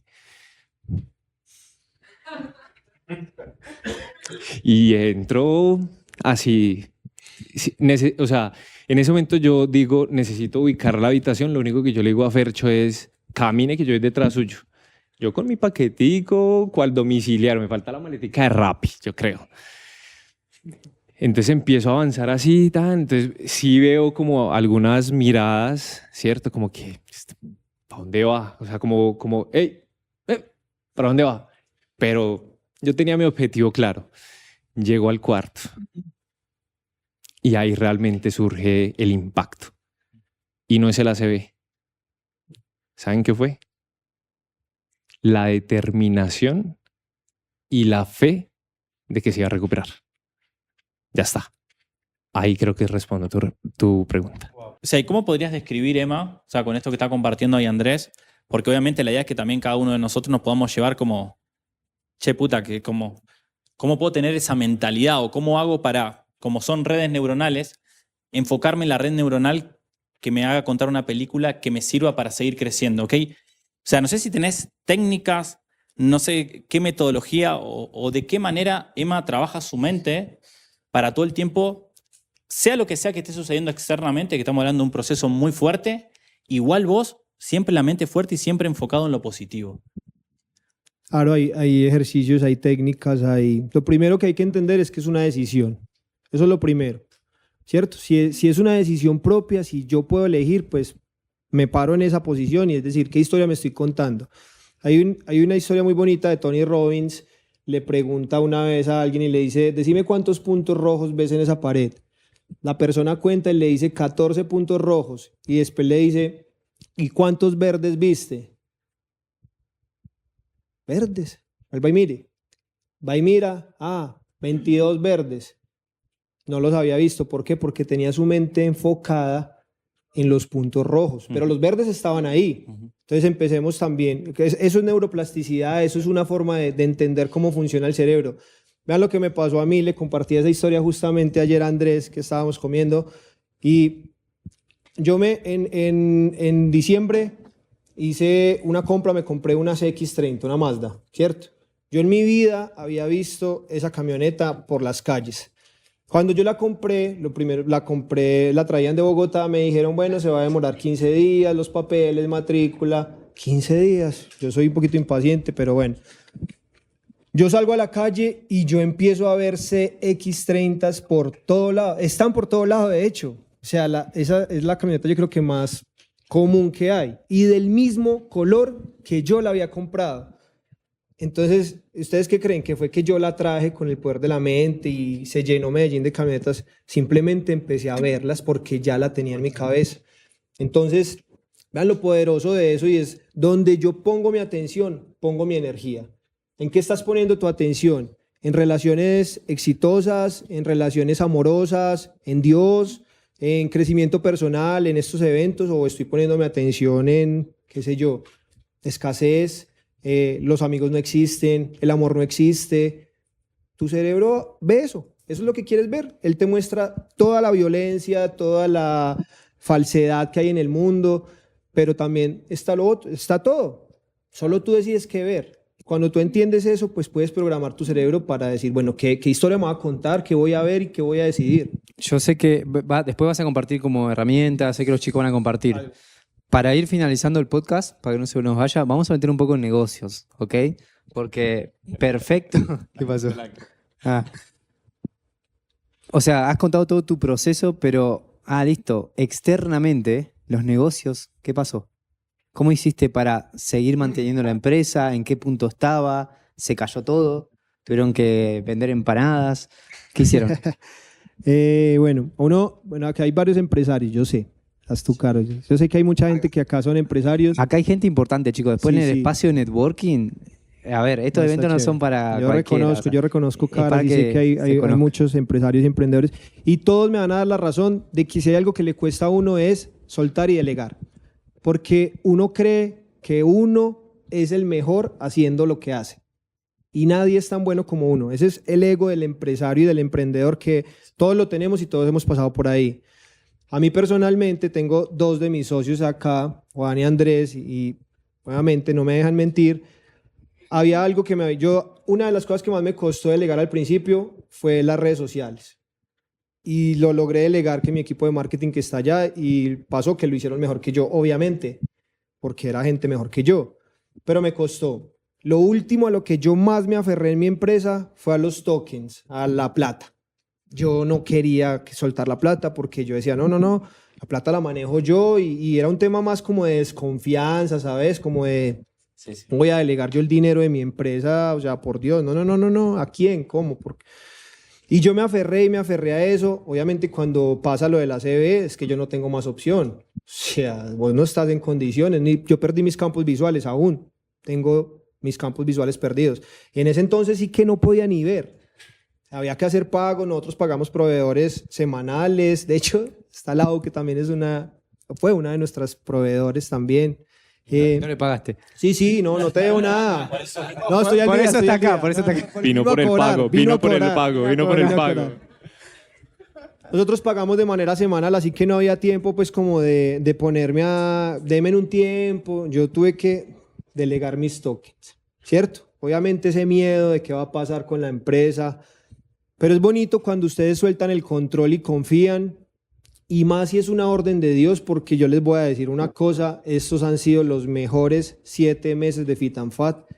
Y entró así. O sea, en ese momento yo digo, necesito ubicar la habitación. Lo único que yo le digo a Fercho es, camine que yo voy detrás suyo. Yo con mi paquetico, cual domiciliario, me falta la maletica de Rappi, yo creo. Entonces empiezo a avanzar así, entonces sí veo como algunas miradas, ¿cierto? Como que, ¿para dónde va? O sea, como hey, ¿para dónde va? Pero yo tenía mi objetivo claro. Llego al cuarto y ahí realmente surge el impacto. Y no es el ACV. ¿Saben qué fue? La determinación y la fe de que se iba a recuperar. Ya está. Ahí creo que respondo tu pregunta. O sea, ¿y cómo podrías describir, Emma, o sea, con esto que está compartiendo ahí Andrés? Porque obviamente la idea es que también cada uno de nosotros nos podamos llevar como, che puta, que como, ¿cómo puedo tener esa mentalidad o cómo hago para, como son redes neuronales, enfocarme en la red neuronal que me haga contar una película que me sirva para seguir creciendo, ¿ok? O sea, no sé si tenés técnicas, no sé qué metodología o de qué manera Emma trabaja su mente para todo el tiempo, sea lo que sea que esté sucediendo externamente, que estamos hablando de un proceso muy fuerte, igual vos siempre la mente fuerte y siempre enfocado en lo positivo. Claro, hay ejercicios, hay técnicas, Lo primero que hay que entender es que es una decisión. Eso es lo primero, ¿cierto? Si es una decisión propia, si yo puedo elegir, pues me paro en esa posición y es decir, ¿qué historia me estoy contando? Hay una historia muy bonita de Tony Robbins. Le pregunta una vez a alguien y le dice, decime cuántos puntos rojos ves en esa pared. La persona cuenta y le dice 14 puntos rojos y después le dice, ¿y cuántos verdes viste? Verdes. Él va y mire. Va y mira, 22 verdes. No los había visto. ¿Por qué? Porque tenía su mente enfocada en los puntos rojos, pero los verdes estaban ahí. Entonces empecemos también, eso es neuroplasticidad, eso es una forma de entender cómo funciona el cerebro. Vean lo que me pasó a mí, le compartí esa historia justamente ayer a Andrés, que estábamos comiendo, y yo en diciembre hice una compra, me compré una CX-30, una Mazda, ¿cierto? Yo en mi vida había visto esa camioneta por las calles. Cuando yo la compré, la traían de Bogotá, me dijeron, bueno, se va a demorar 15 días, los papeles, matrícula, 15 días. Yo soy un poquito impaciente, pero bueno. Yo salgo a la calle y yo empiezo a ver CX-30s por todo lado. Están por todo lado, de hecho. O sea, esa es la camioneta yo creo que más común que hay. Y del mismo color que yo la había comprado. Entonces, ¿ustedes qué creen? ¿Que fue que yo la traje con el poder de la mente y se llenó Medellín de camionetas? Simplemente empecé a verlas porque ya la tenía en mi cabeza. Entonces, vean lo poderoso de eso y es donde yo pongo mi atención, pongo mi energía. ¿En qué estás poniendo tu atención? ¿En relaciones exitosas, en relaciones amorosas, en Dios, en crecimiento personal, en estos eventos? ¿O estoy poniendo mi atención en, qué sé yo, escasez? Los amigos no existen, el amor no existe. Tu cerebro ve eso es lo que quieres ver. Él te muestra toda la violencia, toda la falsedad que hay en el mundo, pero también está lo otro, está todo. Solo tú decides qué ver. Cuando tú entiendes eso, pues puedes programar tu cerebro para decir, bueno, ¿qué historia me va a contar? ¿Qué voy a ver y qué voy a decidir? Yo sé que después vas a compartir como herramientas, sé que los chicos van a compartir. Vale. Para ir finalizando el podcast, para que no se nos vaya, vamos a meter un poco en negocios, ¿ok? Porque perfecto. ¿Qué pasó? O sea, has contado todo tu proceso, pero, listo, externamente, los negocios, ¿qué pasó? ¿Cómo hiciste para seguir manteniendo la empresa? ¿En qué punto estaba? ¿Se cayó todo? ¿Tuvieron que vender empanadas? ¿Qué hicieron? Bueno, acá hay varios empresarios, yo sé. Haz tu caro. Yo sé que hay mucha gente que acá son empresarios. Acá hay gente importante, chicos. Después Sí, en el sí. espacio de networking, a ver, estos Está eventos no chévere. son para Yo cualquiera. yo reconozco es para caras y sé que que hay se conozca. muchos empresarios y emprendedores y todos me van a dar la razón de que si hay algo que le cuesta a uno es soltar y delegar, porque uno cree que uno es el mejor haciendo lo que hace y nadie es tan bueno como uno. Ese es el ego del empresario y del emprendedor que todos lo tenemos y todos hemos pasado por ahí. A mí personalmente tengo dos de mis socios acá, Juan y Andrés, y obviamente no me dejan mentir. Había algo que una de las cosas que más me costó delegar al principio fue las redes sociales. Y lo logré delegar que mi equipo de marketing que está allá, y pasó que lo hicieron mejor que yo, obviamente, porque era gente mejor que yo, pero me costó. Lo último a lo que yo más me aferré en mi empresa fue a los tokens, a la plata. Yo no quería soltar la plata porque yo decía, no, la plata la manejo yo, y era un tema más como de desconfianza, ¿sabes? Como de, Sí, sí. voy a delegar yo el dinero de mi empresa, o sea, por Dios, no, ¿a quién? ¿Cómo? Y yo me aferré a eso. Obviamente cuando pasa lo de la CB es que yo no tengo más opción. O sea, vos no estás en condiciones, yo perdí mis campos visuales aún, tengo mis campos visuales perdidos. Y en ese entonces sí que no podía ni ver. Había que hacer pago, nosotros pagamos proveedores semanales. De hecho, está Lau, que también fue una de nuestras proveedores también. No le pagaste. Sí, no te debo nada. No, estoy al Por día, eso estoy está al día. acá, por eso está acá. Vino por el pago, vino por el pago, vino por el pago. Nosotros pagamos de manera semanal, así que no había tiempo pues como de ponerme deme en un tiempo. Yo tuve que delegar mis tokens, ¿cierto? Obviamente ese miedo de qué va a pasar con la empresa, pero es bonito cuando ustedes sueltan el control y confían, y más si es una orden de Dios, porque yo les voy a decir una cosa, estos han sido los mejores 7 meses de Fit and Fat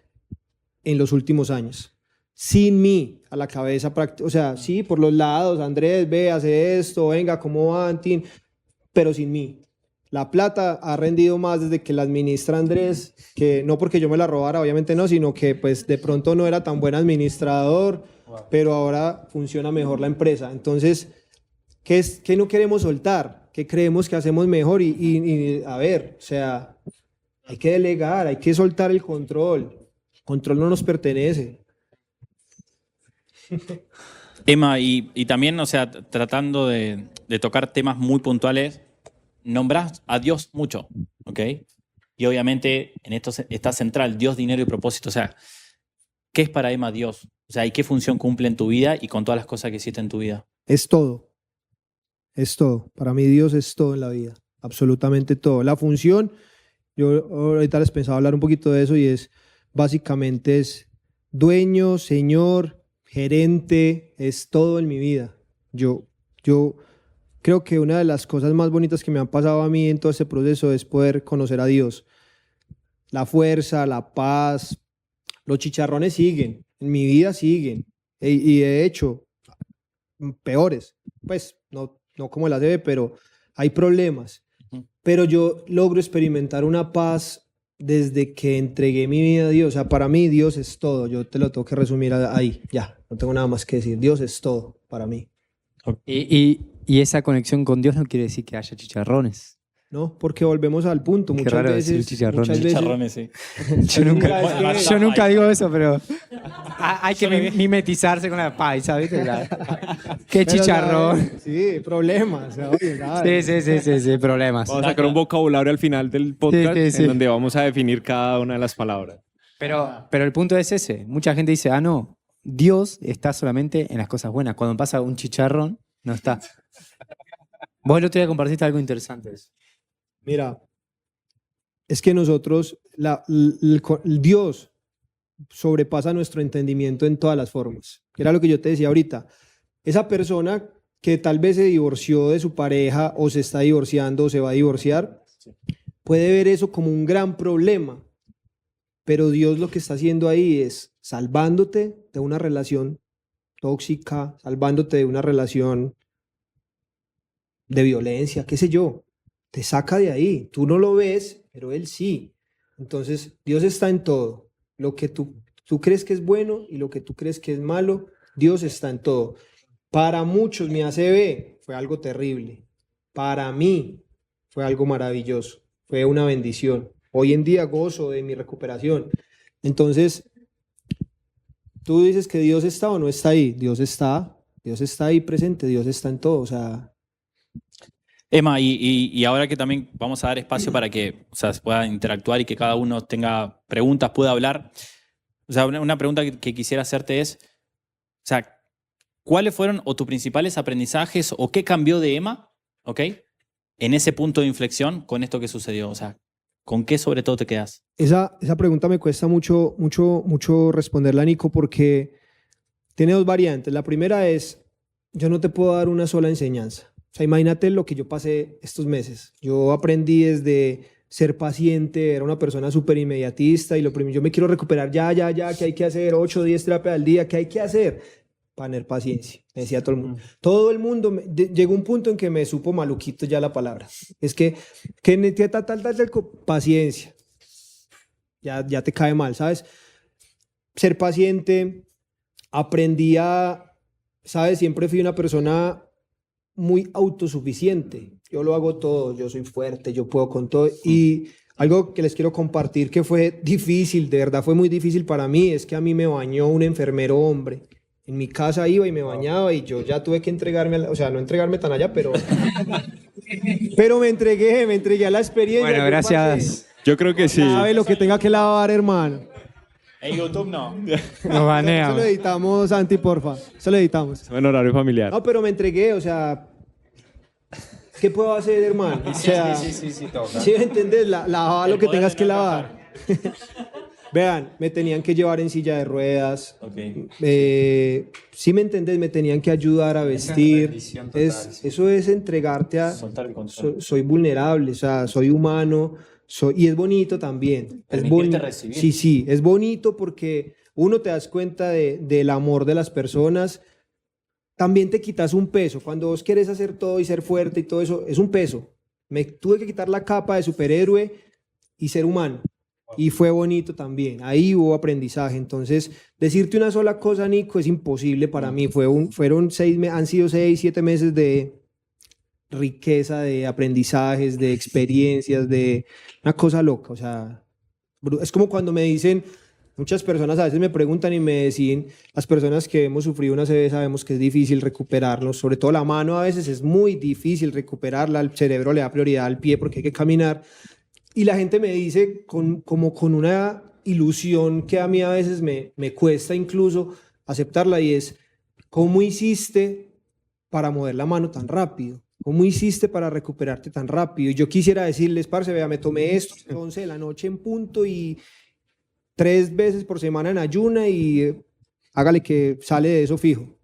en los últimos años. Sin mí a la cabeza, o sea, sí, por los lados, Andrés, ve, hace esto, venga, ¿cómo van, Tin? Pero sin mí. La plata ha rendido más desde que la administra Andrés, que no porque yo me la robara, obviamente no, sino que pues de pronto no era tan buen administrador, pero ahora funciona mejor la empresa. Entonces, ¿qué no queremos soltar? ¿Qué creemos que hacemos mejor? Y a ver, o sea, hay que delegar, hay que soltar el control. El control no nos pertenece. Emma, y también, o sea, tratando de tocar temas muy puntuales, nombrás a Dios mucho, ¿ok? Y obviamente en esto está central Dios, dinero y propósito. O sea, ¿qué es para Emma Dios? O sea, ¿y qué función cumple en tu vida y con todas las cosas que hiciste en tu vida? Es todo. Es todo. Para mí Dios es todo en la vida. Absolutamente todo. La función, yo ahorita les pensaba hablar un poquito de eso, y básicamente es dueño, señor, gerente, es todo en mi vida. Yo creo que una de las cosas más bonitas que me han pasado a mí en todo este proceso es poder conocer a Dios. La fuerza, la paz, los chicharrones siguen, en mi vida siguen, y de hecho, peores, pues no como la debe, pero hay problemas. Pero yo logro experimentar una paz desde que entregué mi vida a Dios. O sea, para mí Dios es todo. Yo te lo tengo que resumir ahí, ya, no tengo nada más que decir. Dios es todo para mí. Y esa conexión con Dios no quiere decir que haya chicharrones. ¿No? Porque volvemos al punto. Qué raro decir chicharrones. Muchas veces, Chicharrones, sí. Yo nunca digo eso, pero hay que mimetizarse con la paisa, ¿viste? Qué pero, chicharrón. Sí, problemas. Oye, Sí, problemas. Vamos a sacar un vocabulario al final del podcast Sí. en donde vamos a definir cada una de las palabras. Pero el punto es ese. Mucha gente dice, no, Dios está solamente en las cosas buenas. Cuando pasa un chicharrón, no está. Vos el otro día compartiste algo interesante de eso. Mira, es que nosotros, Dios sobrepasa nuestro entendimiento en todas las formas. Era lo que yo te decía ahorita. Esa persona que tal vez se divorció de su pareja, o se está divorciando, o se va a divorciar, puede ver eso como un gran problema. Pero Dios lo que está haciendo ahí es salvándote de una relación tóxica, salvándote de una relación de violencia, qué sé yo. Te saca de ahí. Tú no lo ves, pero Él sí. Entonces, Dios está en todo. Lo que tú crees que es bueno y lo que tú crees que es malo, Dios está en todo. Para muchos, mi ACB fue algo terrible. Para mí fue algo maravilloso. Fue una bendición. Hoy en día gozo de mi recuperación. Entonces, tú dices que Dios está o no está ahí. Dios está ahí presente. Dios está en todo. O sea, Emma, y ahora que también vamos a dar espacio para que, o sea, se pueda interactuar y que cada uno tenga preguntas, pueda hablar. O sea, una pregunta que quisiera hacerte es, o sea, ¿cuáles fueron o tus principales aprendizajes o qué cambió de Emma, ¿ok? en ese punto de inflexión con esto que sucedió? O sea, ¿con qué sobre todo te quedas? Esa pregunta me cuesta mucho responderla, Nico, porque tiene dos variantes. La primera es, yo no te puedo dar una sola enseñanza. O sea, imagínate lo que yo pasé estos meses. Yo aprendí desde ser paciente, era una persona súper inmediatista y lo primero, yo me quiero recuperar ya, ¿qué hay que hacer? 8 o 10 terapias al día, ¿qué hay que hacer? Tener paciencia, me decía todo el mundo. Todo el mundo, llegó un punto en que me supo maluquito ya la palabra. Es que paciencia. Ya te cae mal, ¿sabes? Ser paciente, aprendí ¿sabes? Siempre fui una persona muy autosuficiente. Yo lo hago todo, yo soy fuerte, yo puedo con todo. Y algo que les quiero compartir que fue difícil, de verdad fue muy difícil para mí, es que a mí me bañó un enfermero hombre. En mi casa iba y me bañaba y yo ya tuve que entregarme, o sea, no entregarme tan allá, pero me entregué a la experiencia. Bueno, gracias. Yo creo que sí. ¿Sabe lo que tenga que lavar, hermano? En YouTube no. Nos banean. Eso lo editamos, Santi, porfa. Eso lo editamos. En horario familiar. No, pero me entregué, o sea, ¿qué puedo hacer, hermano? O sea, Sí, toca. ¿sí me entendés? Lava lo que tengas que lavar. Vean, me tenían que llevar en silla de ruedas. ¿Sí me entendés? Me tenían que ayudar a vestir. Eso es entregarte a... Soltar el control. Soy vulnerable, o sea, soy humano. Y es bonito también. Permitirte recibir. Sí, es bonito porque uno te das cuenta del amor de las personas. También te quitas un peso. Cuando vos quieres hacer todo y ser fuerte y todo eso, es un peso. Me tuve que quitar la capa de superhéroe y ser humano. Y fue bonito también. Ahí hubo aprendizaje. Entonces, decirte una sola cosa, Nico, es imposible para mí. Han sido 6, 7 meses de riqueza, de aprendizajes, de experiencias, de una cosa loca. O sea, es como cuando me dicen, muchas personas a veces me preguntan y me decían, las personas que hemos sufrido una CB sabemos que es difícil recuperarnos, sobre todo la mano a veces es muy difícil recuperarla, el cerebro le da prioridad al pie porque hay que caminar. Y la gente me dice como con una ilusión que a mí a veces me cuesta incluso aceptarla y es, ¿cómo hiciste para mover la mano tan rápido? ¿Cómo hiciste para recuperarte tan rápido? Y yo quisiera decirles, parce, vea, me tomé esto 11 de la noche en punto y 3 veces por semana en ayuna y hágale que sale de eso fijo.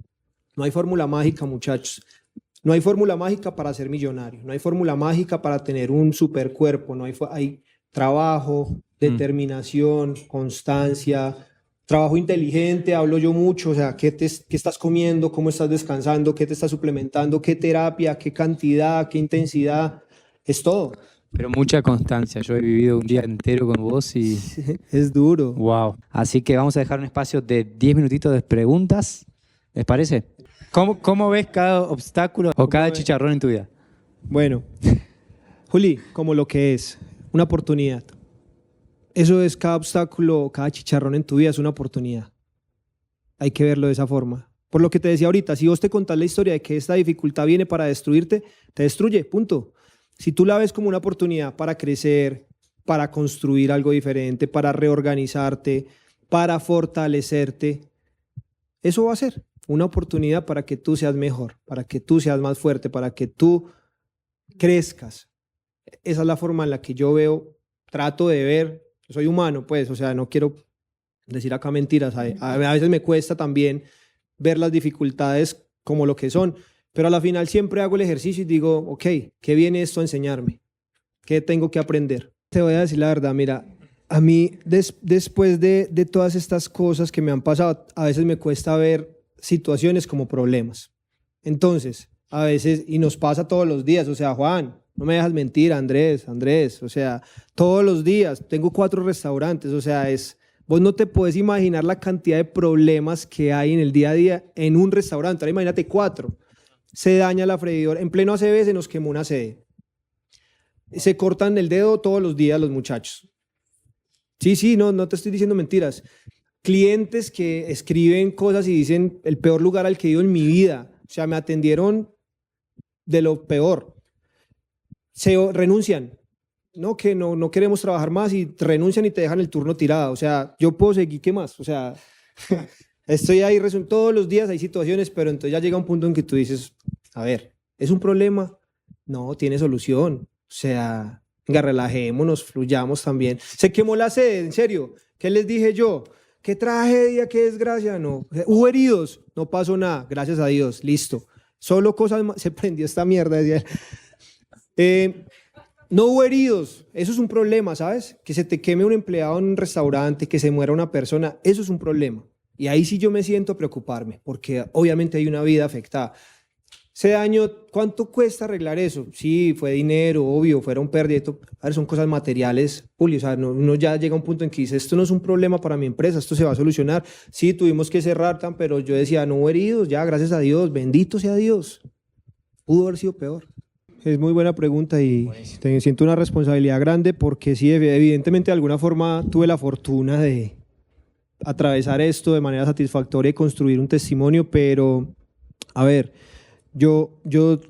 No hay fórmula mágica, muchachos. No hay fórmula mágica para ser millonario, no hay fórmula mágica para tener un super cuerpo, hay trabajo, determinación, constancia, trabajo inteligente, hablo yo mucho, o sea, qué estás comiendo, cómo estás descansando, qué te estás suplementando, qué terapia, qué cantidad, qué intensidad, es todo. Pero mucha constancia. Yo he vivido un día entero con vos y... Es duro. Wow. Así que vamos a dejar un espacio de 10 minutitos de preguntas. ¿Les parece? ¿Cómo ves cada obstáculo o cada chicharrón en tu vida? Bueno, Juli, como lo que es, una oportunidad. Eso es cada obstáculo, cada chicharrón en tu vida es una oportunidad. Hay que verlo de esa forma. Por lo que te decía ahorita, si vos te contás la historia de que esta dificultad viene para destruirte, te destruye, punto. Si tú la ves como una oportunidad para crecer, para construir algo diferente, para reorganizarte, para fortalecerte, eso va a ser una oportunidad para que tú seas mejor, para que tú seas más fuerte, para que tú crezcas. Esa es la forma en la que yo veo, trato de ver, soy humano, pues, o sea, no quiero decir acá mentiras, a veces me cuesta también ver las dificultades como lo que son, pero a la final siempre hago el ejercicio y digo, ok, ¿qué viene esto a enseñarme? ¿Qué tengo que aprender? Te voy a decir la verdad, mira, a mí después de todas estas cosas que me han pasado, a veces me cuesta ver situaciones como problemas. Entonces, a veces, y nos pasa todos los días, o sea, Juan, no me dejas mentir, Andrés, o sea, todos los días, tengo 4 restaurantes, o sea, vos no te puedes imaginar la cantidad de problemas que hay en el día a día en un restaurante. Ahora imagínate 4. Se daña la freidora, en pleno ACB se nos quemó una sede. Se cortan el dedo todos los días los muchachos. Sí, no te estoy diciendo mentiras. Clientes que escriben cosas y dicen el peor lugar al que he ido en mi vida. O sea, me atendieron de lo peor. Renuncian. No, que no queremos trabajar más y renuncian y te dejan el turno tirado. O sea, yo puedo seguir, ¿qué más? O sea, estoy ahí, todos los días hay situaciones, pero entonces ya llega un punto en que tú dices, a ver, es un problema, no tiene solución. O sea, venga, relajémonos, fluyamos también. Se quemó la sede, en serio. ¿Qué les dije yo? Qué tragedia, qué desgracia. No, hubo heridos, no pasó nada, gracias a Dios, listo. Solo cosas más, se prendió esta mierda. Decía. No hubo heridos, eso es un problema, ¿sabes? Que se te queme un empleado en un restaurante, que se muera una persona, eso es un problema. Y ahí sí yo me siento a preocuparme, porque obviamente hay una vida afectada. Ese daño, ¿cuánto cuesta arreglar eso? Sí, fue dinero, obvio, fueron pérdidas. A ver, son cosas materiales, Julio. O sea, uno ya llega a un punto en que dice, esto no es un problema para mi empresa, esto se va a solucionar. Sí, tuvimos que cerrar, pero yo decía, no hubo heridos, ya, gracias a Dios, bendito sea Dios. Pudo haber sido peor. Es muy buena pregunta y siento una responsabilidad grande porque sí, evidentemente de alguna forma tuve la fortuna de atravesar esto de manera satisfactoria y construir un testimonio, pero a ver, yo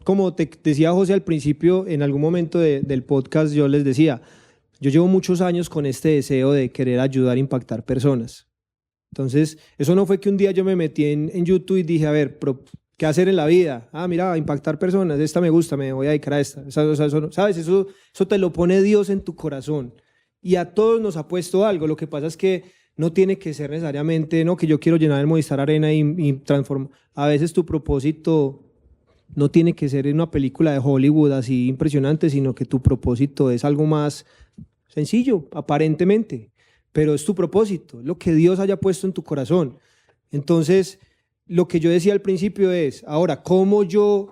como te decía José al principio, en algún momento del podcast yo les decía, yo llevo muchos años con este deseo de querer ayudar a impactar personas. Entonces, eso no fue que un día yo me metí en YouTube y dije, a ver, ¿qué hacer en la vida? Ah, mira, impactar personas, esta me gusta, me voy a dedicar a esta. ¿Sabes? Eso te lo pone Dios en tu corazón. Y a todos nos ha puesto algo. Lo que pasa es que no tiene que ser necesariamente, no, que yo quiero llenar el Movistar Arena y transformar. A veces tu propósito no tiene que ser en una película de Hollywood así impresionante, sino que tu propósito es algo más sencillo, aparentemente. Pero es tu propósito, lo que Dios haya puesto en tu corazón. Entonces, lo que yo decía al principio es, ahora, ¿cómo yo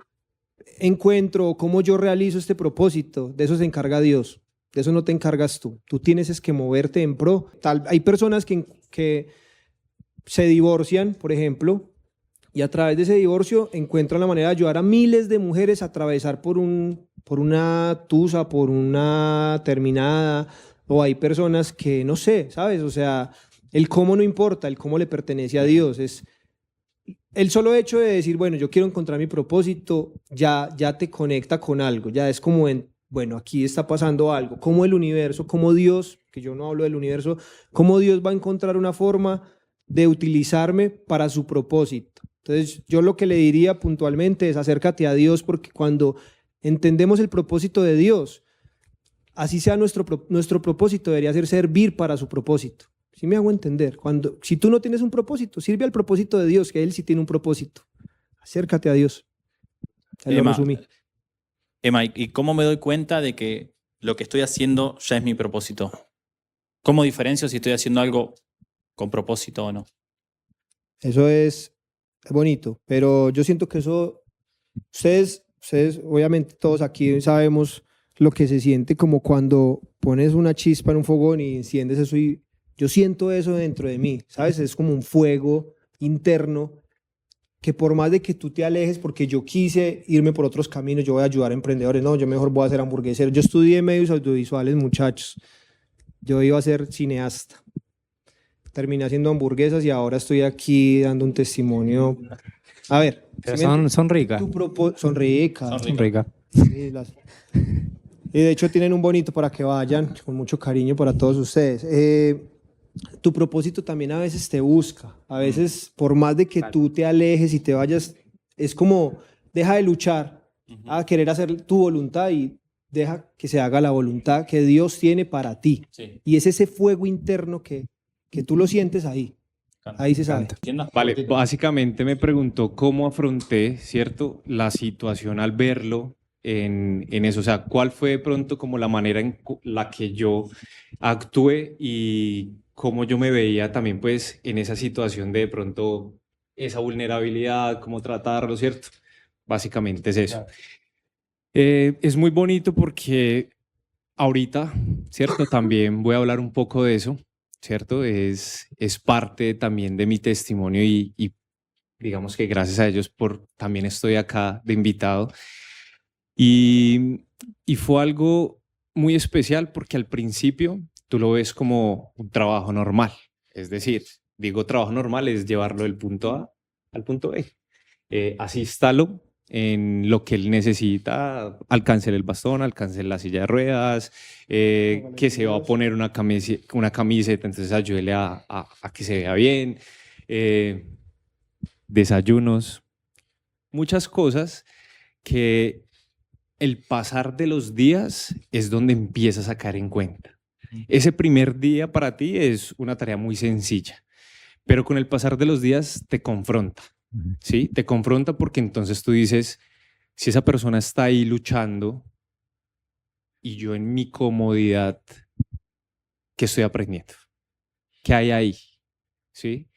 encuentro, cómo yo realizo este propósito? De eso se encarga Dios, de eso no te encargas tú. Tú tienes es que moverte en pro. Hay personas que se divorcian, por ejemplo, y a través de ese divorcio encuentran la manera de ayudar a miles de mujeres a atravesar por una tusa, por una terminada, o hay personas que, no sé, ¿sabes? O sea, el cómo no importa, el cómo le pertenece a Dios, es el solo hecho de decir, bueno, yo quiero encontrar mi propósito, ya te conecta con algo, ya es como bueno, aquí está pasando algo, como el universo, como Dios, que yo no hablo del universo, cómo Dios va a encontrar una forma de utilizarme para su propósito. Entonces, yo lo que le diría puntualmente es acércate a Dios, porque cuando entendemos el propósito de Dios, así sea nuestro propósito, debería ser servir para su propósito. ¿Sí me hago entender? Si tú no tienes un propósito, sirve al propósito de Dios, que Él sí tiene un propósito. Acércate a Dios. Emma, ¿y cómo me doy cuenta de que lo que estoy haciendo ya es mi propósito? ¿Cómo diferencio si estoy haciendo algo con propósito o no? Eso es bonito, pero yo siento que eso, ustedes, obviamente todos aquí sabemos lo que se siente como cuando pones una chispa en un fogón y enciendes eso y yo siento eso dentro de mí, ¿sabes? Es como un fuego interno que por más de que tú te alejes, porque yo quise irme por otros caminos, yo voy a ayudar a emprendedores, no, yo mejor voy a ser hamburguesero. Yo estudié medios audiovisuales, muchachos. Yo iba a ser cineasta. Terminé haciendo hamburguesas y ahora estoy aquí dando un testimonio. A ver. Pero son ricas. Son ricas. Son ricas. Sí, y de hecho tienen un bonito para que vayan, con mucho cariño para todos ustedes. Tu propósito también a veces te busca, a veces por más de que tú te alejes y te vayas, es como deja de luchar a querer hacer tu voluntad y deja que se haga la voluntad que Dios tiene para ti. Sí. Y es ese fuego interno que tú lo sientes ahí. Ahí se sabe. Vale, básicamente me preguntó cómo afronté, ¿cierto?, la situación al verlo en eso. O sea, ¿cuál fue de pronto como la manera en la que yo actué y cómo yo me veía también pues en esa situación de pronto esa vulnerabilidad, cómo tratarlo, ¿cierto? Básicamente es eso. Es muy bonito porque ahorita, ¿cierto? También voy a hablar un poco de eso, ¿cierto? Es parte también de mi testimonio y digamos que gracias a ellos también estoy acá de invitado. Y fue algo muy especial porque al principio tú lo ves como un trabajo normal. Es decir, digo trabajo normal es llevarlo del punto A al punto B. Asístalo en lo que él necesita, alcance el bastón, alcance la silla de ruedas, que se va a poner una camiseta, entonces ayúdele a que se vea bien, desayunos, muchas cosas que el pasar de los días es donde empiezas a caer en cuenta. Ese primer día para ti es una tarea muy sencilla, pero con el pasar de los días te confronta, ¿sí? Te confronta porque entonces tú dices, si esa persona está ahí luchando y yo en mi comodidad, ¿qué estoy aprendiendo? ¿Qué hay ahí? ¿Sí?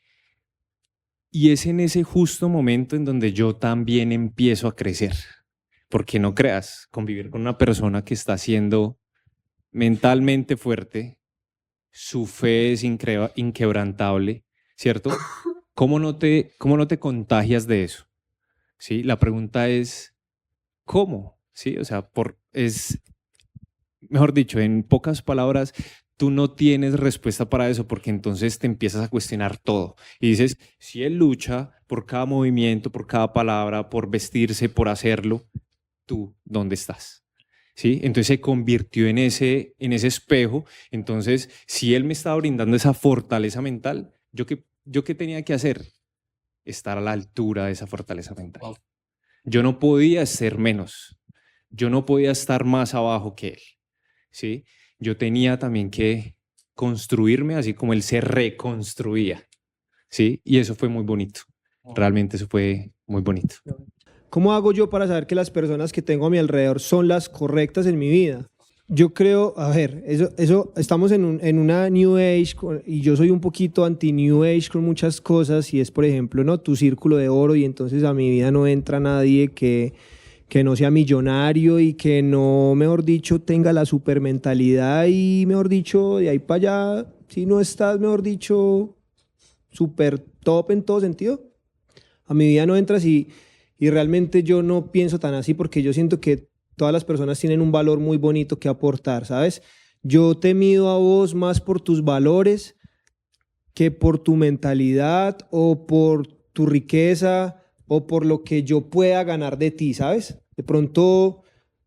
Y es en ese justo momento en donde yo también empiezo a crecer. Porque no creas, convivir con una persona que está siendo mentalmente fuerte, su fe es inquebrantable, ¿cierto? ¿Cómo no te contagias de eso? ¿Sí? La pregunta es, ¿cómo? ¿Sí? O sea, mejor dicho, en pocas palabras, tú no tienes respuesta para eso porque entonces te empiezas a cuestionar todo. Y dices, si él lucha por cada movimiento, por cada palabra, por vestirse, por hacerlo, ¿tú dónde estás? ¿Sí? Entonces se convirtió en ese espejo. Entonces, si él me estaba brindando esa fortaleza mental, ¿yo qué tenía que hacer? Estar a la altura de esa fortaleza mental. Yo no podía ser menos. Yo no podía estar más abajo que él. ¿Sí? Yo tenía también que construirme así como él se reconstruía. ¿Sí? Y eso fue muy bonito. Realmente eso fue muy bonito. ¿Cómo hago yo para saber que las personas que tengo a mi alrededor son las correctas en mi vida? Yo creo, a ver, eso estamos en una New Age y yo soy un poquito anti-New Age con muchas cosas y es, por ejemplo, ¿no? Tu círculo de oro y entonces a mi vida no entra nadie que no sea millonario y que no, mejor dicho, tenga la super mentalidad y, mejor dicho, de ahí para allá, si no estás, mejor dicho, super top en todo sentido, a mi vida no entras y realmente yo no pienso tan así porque yo siento que todas las personas tienen un valor muy bonito que aportar, ¿sabes? Yo te mido a vos más por tus valores que por tu mentalidad o por tu riqueza o por lo que yo pueda ganar de ti, ¿sabes? De pronto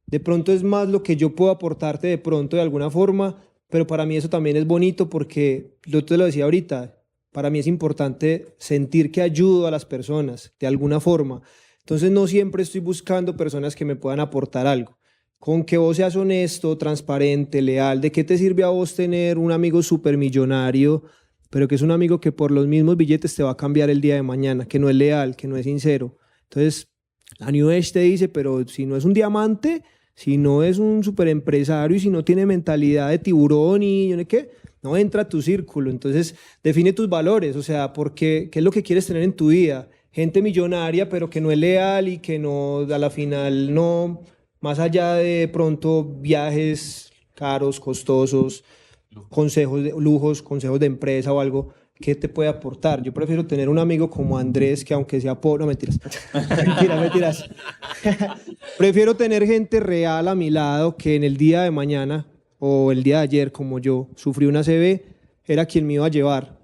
es más lo que yo puedo aportarte de pronto de alguna forma, pero para mí eso también es bonito porque, yo te lo decía ahorita, para mí es importante sentir que ayudo a las personas de alguna forma. Entonces no siempre estoy buscando personas que me puedan aportar algo. Con que vos seas honesto, transparente, leal, ¿de qué te sirve a vos tener un amigo supermillonario, pero que es un amigo que por los mismos billetes te va a cambiar el día de mañana, que no es leal, que no es sincero? Entonces, la New Age te dice, pero si no es un diamante, si no es un superempresario y si no tiene mentalidad de tiburón y yo no sé qué, no entra a tu círculo. Entonces, define tus valores, o sea, ¿qué es lo que quieres tener en tu vida? Gente millonaria, pero que no es leal y que no, a la final no, más allá de pronto viajes caros, costosos, consejos de lujos, consejos de empresa o algo, ¿qué te puede aportar? Yo prefiero tener un amigo como Andrés, que aunque sea pobre, no, mentiras, mentiras. Prefiero tener gente real a mi lado que en el día de mañana o el día de ayer, como yo, sufrí una ACV, era quien me iba a llevar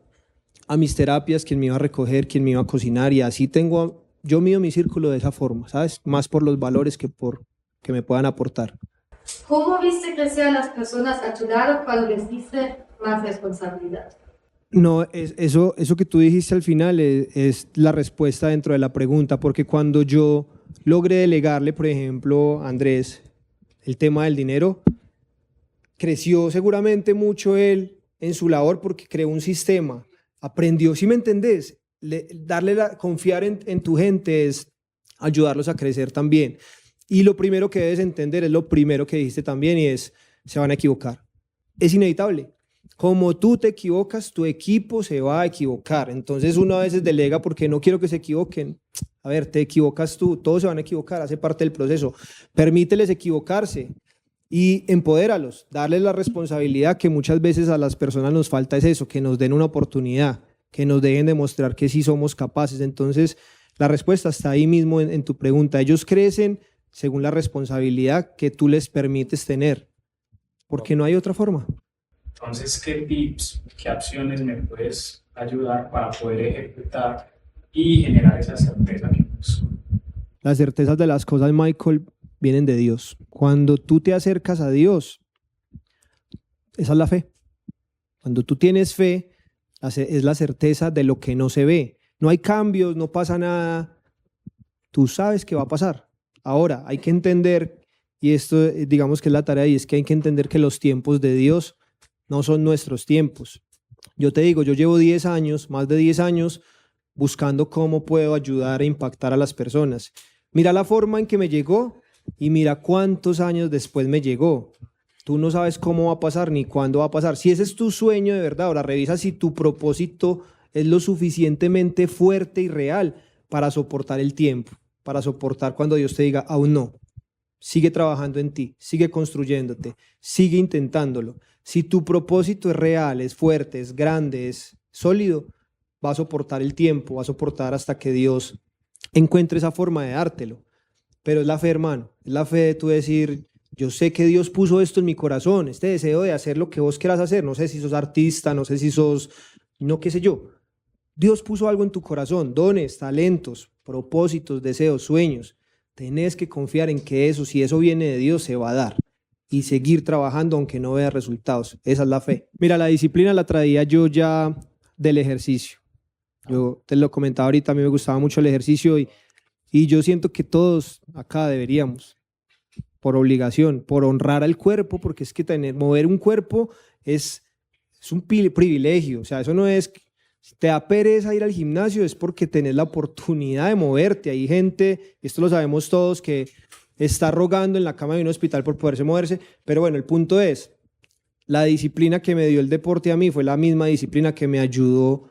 a mis terapias, quien me iba a recoger, quien me iba a cocinar y así yo mido mi círculo de esa forma, ¿sabes? Más por los valores que por que me puedan aportar. ¿Cómo viste crecer a las personas a tu lado cuando les diste más responsabilidad? No, eso que tú dijiste al final es la respuesta dentro de la pregunta, porque cuando yo logré delegarle, por ejemplo, a Andrés, el tema del dinero, creció seguramente mucho él en su labor porque creó un sistema, aprendió, ¿sí me entendés? Confiar en tu gente es ayudarlos a crecer también. Y lo primero que debes entender es lo primero que dijiste también y es, se van a equivocar. Es inevitable. Como tú te equivocas, tu equipo se va a equivocar. Entonces uno a veces delega porque no quiero que se equivoquen. A ver, te equivocas tú, todos se van a equivocar, hace parte del proceso. Permíteles equivocarse y empodéralos, darles la responsabilidad que muchas veces a las personas nos falta es eso, que nos den una oportunidad, que nos dejen demostrar que sí somos capaces. Entonces la respuesta está ahí mismo en tu pregunta. Ellos crecen según la responsabilidad que tú les permites tener, porque no hay otra forma. Entonces, ¿qué tips, qué acciones me puedes ayudar para poder ejecutar y generar esa certeza que busco? Las certezas de las cosas, Michael, vienen de Dios. Cuando tú te acercas a Dios, esa es la fe. Cuando tú tienes fe, es la certeza de lo que no se ve. No hay cambios, no pasa nada. Tú sabes que va a pasar. Ahora, hay que entender y esto digamos que es la tarea, y es que hay que entender que los tiempos de Dios no son nuestros tiempos. Yo te digo, yo llevo 10 años, más de 10 años, buscando cómo puedo ayudar e impactar a las personas. Mira la forma en que me llegó y mira cuántos años después me llegó. Tú no sabes cómo va a pasar ni cuándo va a pasar. Si ese es tu sueño de verdad, ahora revisa si tu propósito es lo suficientemente fuerte y real para soportar el tiempo, para soportar cuando Dios te diga, aún no. Sigue trabajando en ti, sigue construyéndote, sigue intentándolo. Si tu propósito es real, es fuerte, es grande, es sólido, va a soportar el tiempo, va a soportar hasta que Dios encuentre esa forma de dártelo. Pero es la fe, hermano, es la fe de tú decir, yo sé que Dios puso esto en mi corazón, este deseo de hacer lo que vos quieras hacer. No sé si sos artista, no sé si sos, no qué sé yo. Dios puso algo en tu corazón, dones, talentos, propósitos, deseos, sueños. Tenés que confiar en que eso, si eso viene de Dios, se va a dar. Y seguir trabajando aunque no veas resultados. Esa es la fe. Mira, la disciplina la traía yo ya del ejercicio. Yo te lo comentaba ahorita, a mí me gustaba mucho el ejercicio y yo siento que todos acá deberíamos, por obligación, por honrar al cuerpo, porque es que mover un cuerpo es un privilegio. O sea, eso no es... Si te da pereza ir al gimnasio es porque tenés la oportunidad de moverte. Hay gente, esto lo sabemos todos, que está rogando en la cama de un hospital por poderse moverse. Pero bueno, el punto es, la disciplina que me dio el deporte a mí fue la misma disciplina que me ayudó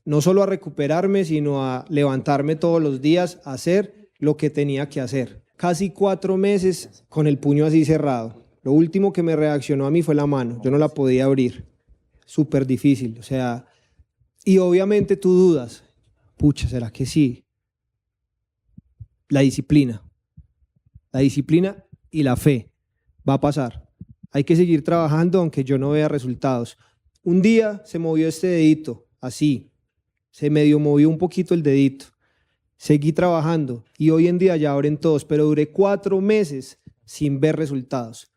no solo a recuperarme, sino a levantarme todos los días, a hacer lo que tenía que hacer. Casi 4 meses con el puño así cerrado. Lo último que me reaccionó a mí fue la mano. Yo no la podía abrir. Súper difícil. O sea... Y obviamente tú dudas, pucha, ¿será que sí? La disciplina y la fe va a pasar. Hay que seguir trabajando aunque yo no vea resultados. Un día se movió este dedito, así, se medio movió un poquito el dedito. Seguí trabajando y hoy en día ya abren todos, pero duré 4 meses sin ver resultados.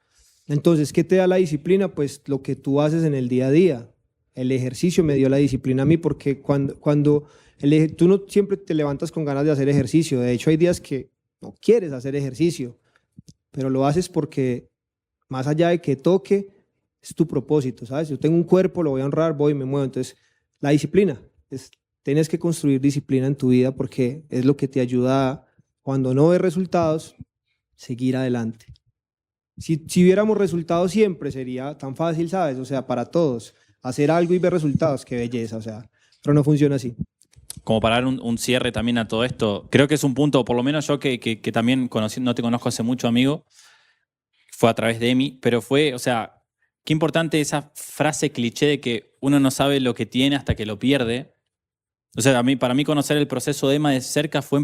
Entonces, ¿qué te da la disciplina? Pues lo que tú haces en el día a día. El ejercicio me dio la disciplina a mí porque tú no siempre te levantas con ganas de hacer ejercicio. De hecho, hay días que no quieres hacer ejercicio, pero lo haces porque más allá de que toque, es tu propósito, ¿sabes? Yo tengo un cuerpo, lo voy a honrar, voy y me muevo. Entonces, la disciplina, tienes que construir disciplina en tu vida porque es lo que te ayuda cuando no ves resultados, seguir adelante. Si viéramos resultados siempre sería tan fácil, ¿sabes? O sea, para todos. Hacer algo y ver resultados, qué belleza, o sea, pero no funciona así. Como para dar un cierre también a todo esto, creo que es un punto, por lo menos yo que también conocí, no te conozco hace mucho, amigo, fue a través de Emi, pero fue, o sea, qué importante esa frase cliché de que uno no sabe lo que tiene hasta que lo pierde. O sea, para mí conocer el proceso de Emma de cerca fue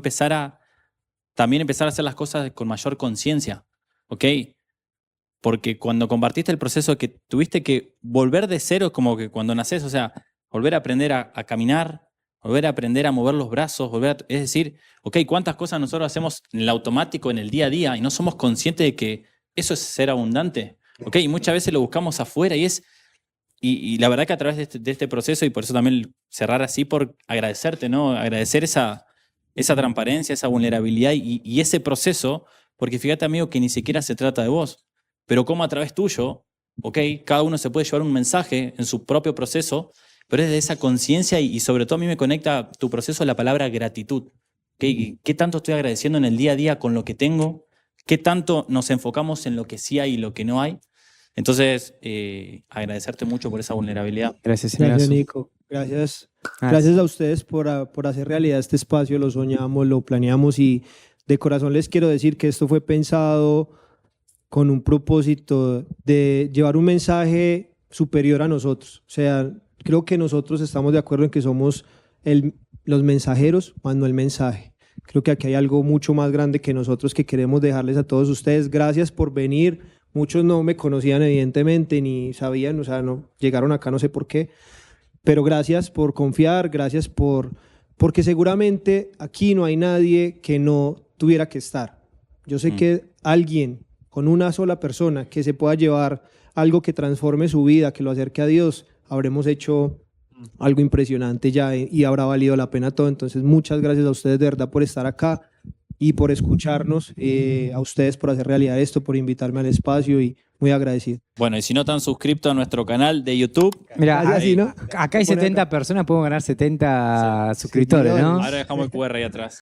también empezar a hacer las cosas con mayor conciencia, ¿ok? Porque cuando compartiste el proceso que tuviste que volver de cero, como que cuando nacés, o sea, volver a aprender a caminar, volver a aprender a mover los brazos, es decir, ok, cuántas cosas nosotros hacemos en el automático, en el día a día, y no somos conscientes de que eso es ser abundante, ok, y muchas veces lo buscamos afuera y la verdad que a través de este proceso, y por eso también cerrar así, por agradecerte, ¿no? Agradecer esa transparencia, esa vulnerabilidad y ese proceso, porque fíjate, amigo, que ni siquiera se trata de vos. Pero como a través tuyo, ¿ok? Cada uno se puede llevar un mensaje en su propio proceso, pero es de esa conciencia y sobre todo a mí me conecta tu proceso la palabra gratitud. ¿Okay? ¿Qué tanto estoy agradeciendo en el día a día con lo que tengo? ¿Qué tanto nos enfocamos en lo que sí hay y lo que no hay? Entonces, agradecerte mucho por esa vulnerabilidad. Gracias, Gracias, Nico. Gracias a ustedes por hacer realidad este espacio. Lo soñamos, lo planeamos y de corazón les quiero decir que esto fue pensado con un propósito de llevar un mensaje superior a nosotros. O sea, creo que nosotros estamos de acuerdo en que somos los mensajeros, más no el mensaje. Creo que aquí hay algo mucho más grande que nosotros que queremos dejarles a todos ustedes. Gracias por venir. Muchos no me conocían evidentemente, ni sabían, o sea, no llegaron acá, no sé por qué. Pero gracias por confiar, gracias porque seguramente aquí no hay nadie que no tuviera que estar. Yo sé que alguien con una sola persona que se pueda llevar algo que transforme su vida, que lo acerque a Dios, habremos hecho algo impresionante ya y habrá valido la pena todo. Entonces, muchas gracias a ustedes de verdad por estar acá. y por escucharnos, a ustedes por hacer realidad esto, por invitarme al espacio y muy agradecido. Bueno, y si no están suscritos a nuestro canal de YouTube, Mira, Casi así, ¿no? acá hay Pone 70 acá. personas, podemos ganar 70 suscriptores, ¿no? ahora dejamos el QR ahí atrás.